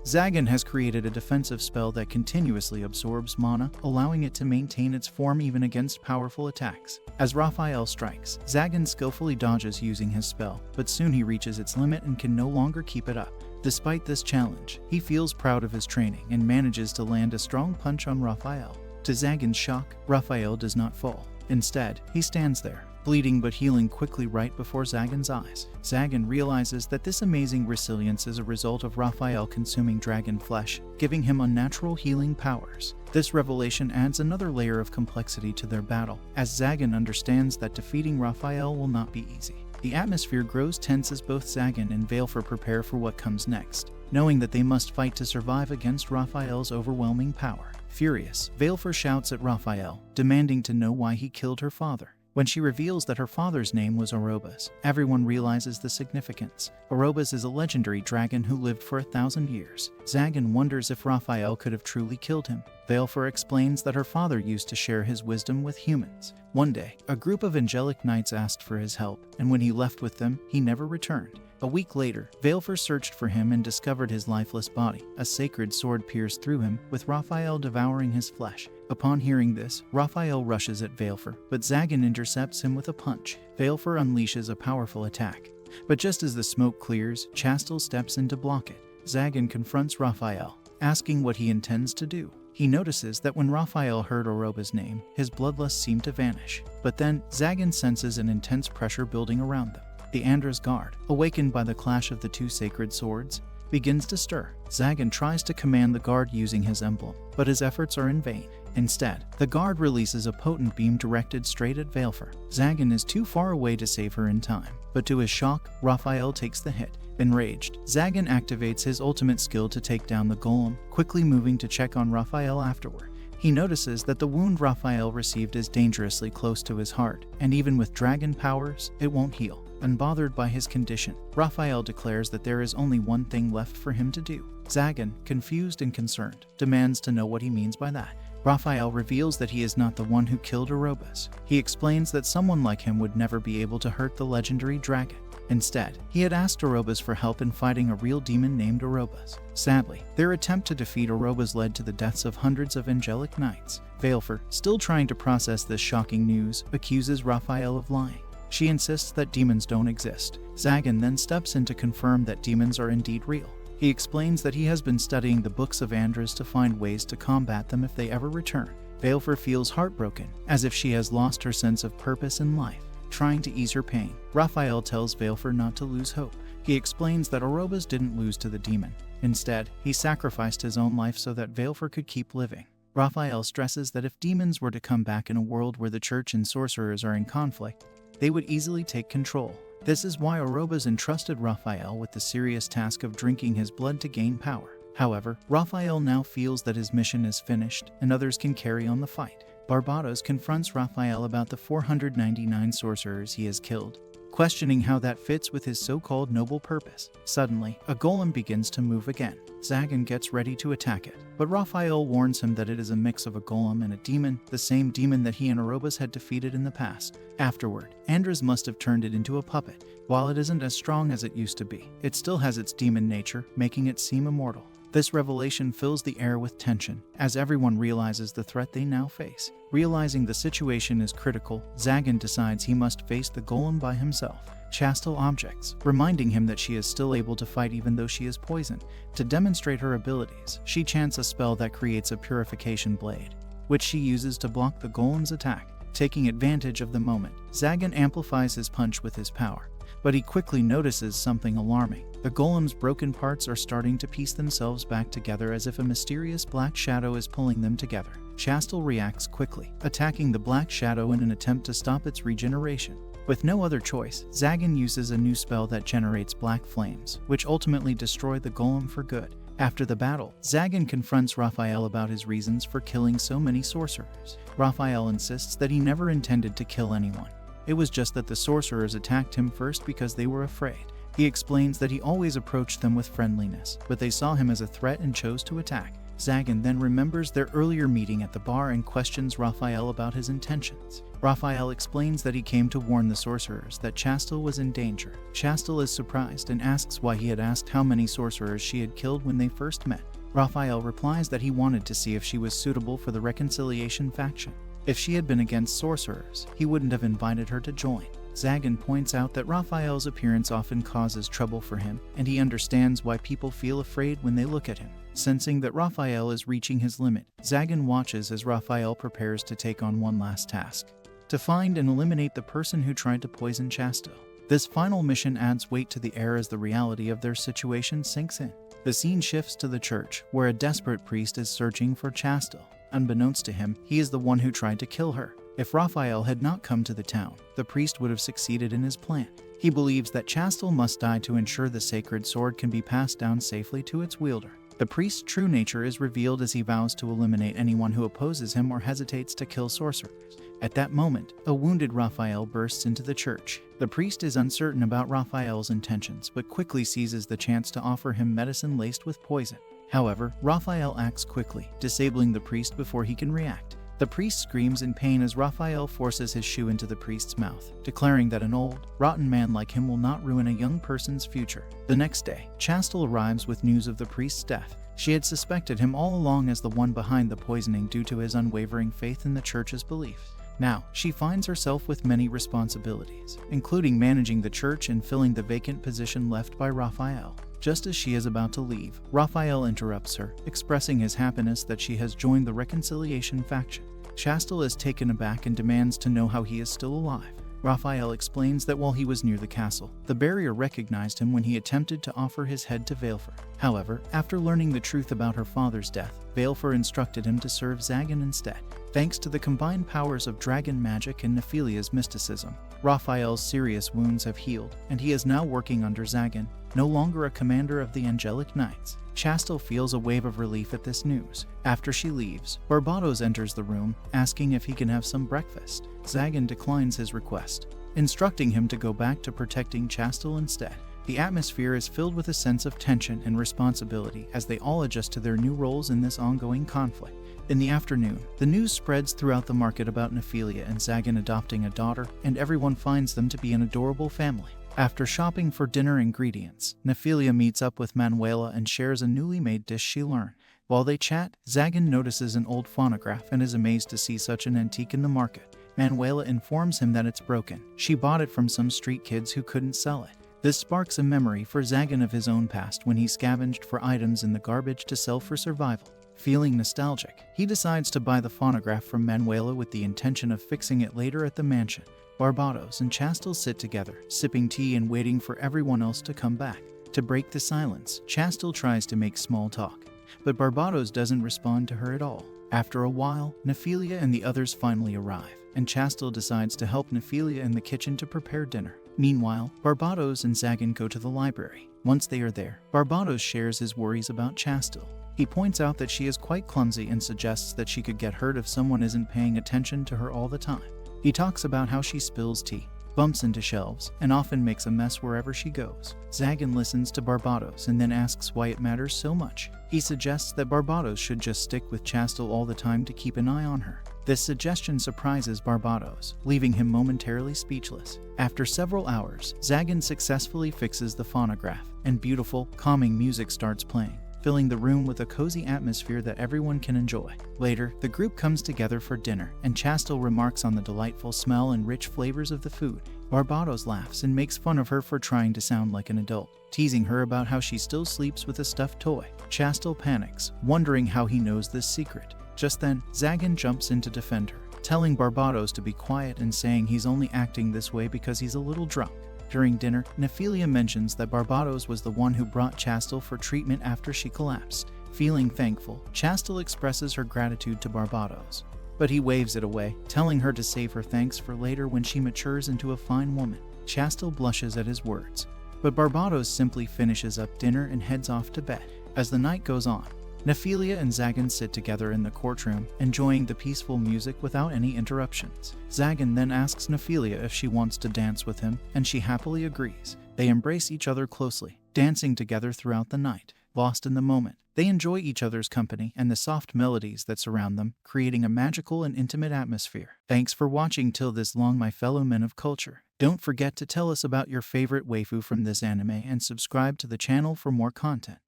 Zagan has created a defensive spell that continuously absorbs mana, allowing it to maintain its form even against powerful attacks. As Raphael strikes, Zagan skillfully dodges using his spell, but soon he reaches its limit and can no longer keep it up. Despite this challenge, he feels proud of his training and manages to land a strong punch on Raphael. To Zagan's shock, Raphael does not fall. Instead, he stands there, bleeding but healing quickly right before Zagan's eyes. Zagan realizes that this amazing resilience is a result of Raphael consuming dragon flesh, giving him unnatural healing powers. This revelation adds another layer of complexity to their battle, as Zagan understands that defeating Raphael will not be easy. The atmosphere grows tense as both Zagan and Valefor prepare for what comes next, knowing that they must fight to survive against Raphael's overwhelming power. Furious, Valefor shouts at Raphael, demanding to know why he killed her father. When she reveals that her father's name was Orobas, everyone realizes the significance. Orobas is a legendary dragon who lived for 1,000 years. Zagan wonders if Raphael could have truly killed him. Valefor explains that her father used to share his wisdom with humans. One day, a group of angelic knights asked for his help, and when he left with them, he never returned. A week later, Valefor searched for him and discovered his lifeless body. A sacred sword pierced through him, with Raphael devouring his flesh. Upon hearing this, Raphael rushes at Valefor, but Zagan intercepts him with a punch. Valefor unleashes a powerful attack. But just as the smoke clears, Chastel steps in to block it. Zagan confronts Raphael, asking what he intends to do. He notices that when Raphael heard Oroba's name, his bloodlust seemed to vanish. But then, Zagan senses an intense pressure building around them. The Andra's guard, awakened by the clash of the two sacred swords, begins to stir. Zagan tries to command the guard using his emblem, but his efforts are in vain. Instead, the guard releases a potent beam directed straight at Valefor. Zagan is too far away to save her in time, but to his shock, Raphael takes the hit. Enraged, Zagan activates his ultimate skill to take down the golem, quickly moving to check on Raphael afterward. He notices that the wound Raphael received is dangerously close to his heart, and even with dragon powers, it won't heal. Unbothered by his condition, Raphael declares that there is only one thing left for him to do. Zagan, confused and concerned, demands to know what he means by that. Raphael reveals that he is not the one who killed Orobas. He explains that someone like him would never be able to hurt the legendary dragon. Instead, he had asked Orobas for help in fighting a real demon named Orobas. Sadly, their attempt to defeat Orobas led to the deaths of hundreds of angelic knights. Valefor, still trying to process this shocking news, accuses Raphael of lying. She insists that demons don't exist. Zagan then steps in to confirm that demons are indeed real. He explains that he has been studying the books of Andras to find ways to combat them if they ever return. Valefor feels heartbroken, as if she has lost her sense of purpose in life. Trying to ease her pain, Raphael tells Valefor not to lose hope. He explains that Orobas didn't lose to the demon. Instead, he sacrificed his own life so that Valefor could keep living. Raphael stresses that if demons were to come back in a world where the church and sorcerers are in conflict, they would easily take control. This is why Orobas entrusted Raphael with the serious task of drinking his blood to gain power. However, Raphael now feels that his mission is finished and others can carry on the fight. Barbados confronts Raphael about the 499 sorcerers he has killed, questioning how that fits with his so-called noble purpose. Suddenly, a golem begins to move again. Zagan gets ready to attack it, but Raphael warns him that it is a mix of a golem and a demon, the same demon that he and Orobas had defeated in the past. Afterward, Andras must have turned it into a puppet. While it isn't as strong as it used to be, it still has its demon nature, making it seem immortal. This revelation fills the air with tension, as everyone realizes the threat they now face. Realizing the situation is critical, Zagan decides he must face the golem by himself. Chastel objects, reminding him that she is still able to fight even though she is poisoned. To demonstrate her abilities, she chants a spell that creates a purification blade, which she uses to block the golem's attack. Taking advantage of the moment, Zagan amplifies his punch with his power, but he quickly notices something alarming. The golem's broken parts are starting to piece themselves back together as if a mysterious black shadow is pulling them together. Chastel reacts quickly, attacking the black shadow in an attempt to stop its regeneration. With no other choice, Zagan uses a new spell that generates black flames, which ultimately destroy the golem for good. After the battle, Zagan confronts Raphael about his reasons for killing so many sorcerers. Raphael insists that he never intended to kill anyone. It was just that the sorcerers attacked him first because they were afraid. He explains that he always approached them with friendliness, but they saw him as a threat and chose to attack. Zagan then remembers their earlier meeting at the bar and questions Raphael about his intentions. Raphael explains that he came to warn the sorcerers that Chastel was in danger. Chastel is surprised and asks why he had asked how many sorcerers she had killed when they first met. Raphael replies that he wanted to see if she was suitable for the reconciliation faction. If she had been against sorcerers, he wouldn't have invited her to join. Zagan points out that Raphael's appearance often causes trouble for him, and he understands why people feel afraid when they look at him. Sensing that Raphael is reaching his limit, Zagan watches as Raphael prepares to take on one last task: to find and eliminate the person who tried to poison Chastel. This final mission adds weight to the air as the reality of their situation sinks in. The scene shifts to the church, where a desperate priest is searching for Chastel. Unbeknownst to him, he is the one who tried to kill her. If Raphael had not come to the town, the priest would have succeeded in his plan. He believes that Chastel must die to ensure the sacred sword can be passed down safely to its wielder. The priest's true nature is revealed as he vows to eliminate anyone who opposes him or hesitates to kill sorcerers. At that moment, a wounded Raphael bursts into the church. The priest is uncertain about Raphael's intentions, but quickly seizes the chance to offer him medicine laced with poison. However, Raphael acts quickly, disabling the priest before he can react. The priest screams in pain as Raphael forces his shoe into the priest's mouth, declaring that an old, rotten man like him will not ruin a young person's future. The next day, Chastel arrives with news of the priest's death. She had suspected him all along as the one behind the poisoning due to his unwavering faith in the church's beliefs. Now, she finds herself with many responsibilities, including managing the church and filling the vacant position left by Raphael. Just as she is about to leave, Raphael interrupts her, expressing his happiness that she has joined the reconciliation faction. Chastel is taken aback and demands to know how he is still alive. Raphael explains that while he was near the castle, the barrier recognized him when he attempted to offer his head to Valefor. However, after learning the truth about her father's death, Valefor instructed him to serve Zagan instead. Thanks to the combined powers of dragon magic and Nephilia's mysticism, Raphael's serious wounds have healed, and he is now working under Zagan, no longer a commander of the Angelic Knights. Chastel feels a wave of relief at this news. After she leaves, Barbados enters the room, asking if he can have some breakfast. Zagan declines his request, instructing him to go back to protecting Chastel instead. The atmosphere is filled with a sense of tension and responsibility as they all adjust to their new roles in this ongoing conflict. In the afternoon, the news spreads throughout the market about Nephilia and Zagan adopting a daughter, and everyone finds them to be an adorable family. After shopping for dinner ingredients, Nephilia meets up with Manuela and shares a newly made dish she learned. While they chat, Zagan notices an old phonograph and is amazed to see such an antique in the market. Manuela informs him that it's broken. She bought it from some street kids who couldn't sell it. This sparks a memory for Zagan of his own past when he scavenged for items in the garbage to sell for survival. Feeling nostalgic, he decides to buy the phonograph from Manuela with the intention of fixing it later at the mansion. Barbados and Chastel sit together, sipping tea and waiting for everyone else to come back. To break the silence, Chastel tries to make small talk. but Barbados doesn't respond to her at all. After a while, Nephilia and the others finally arrive, and Chastel decides to help Nephilia in the kitchen to prepare dinner. Meanwhile, Barbados and Zagan go to the library. Once they are there, Barbados shares his worries about Chastel. He points out that she is quite clumsy and suggests that she could get hurt if someone isn't paying attention to her all the time. He talks about how she spills tea, bumps into shelves, and often makes a mess wherever she goes. Zagan listens to Barbados and then asks why it matters so much. He suggests that Barbados should just stick with Chastel all the time to keep an eye on her. This suggestion surprises Barbados, leaving him momentarily speechless. After several hours, Zagan successfully fixes the phonograph, and beautiful, calming music starts playing, filling the room with a cozy atmosphere that everyone can enjoy. Later, the group comes together for dinner, and Chastel remarks on the delightful smell and rich flavors of the food. Barbados laughs and makes fun of her for trying to sound like an adult, teasing her about how she still sleeps with a stuffed toy. Chastel panics, wondering how he knows this secret. Just then, Zagan jumps in to defend her, telling Barbados to be quiet and saying he's only acting this way because he's a little drunk. During dinner, Nephilia mentions that Barbados was the one who brought Chastel for treatment after she collapsed. Feeling thankful, Chastel expresses her gratitude to Barbados, but he waves it away, telling her to save her thanks for later when she matures into a fine woman. Chastel blushes at his words, but Barbados simply finishes up dinner and heads off to bed. As the night goes on, Nephilia and Zagan sit together in the courtroom, enjoying the peaceful music without any interruptions. Zagan then asks Nephilia if she wants to dance with him, and she happily agrees. They embrace each other closely, dancing together throughout the night. Lost in the moment, they enjoy each other's company and the soft melodies that surround them, creating a magical and intimate atmosphere. Thanks for watching till this long, my fellow men of culture. Don't forget to tell us about your favorite waifu from this anime and subscribe to the channel for more content.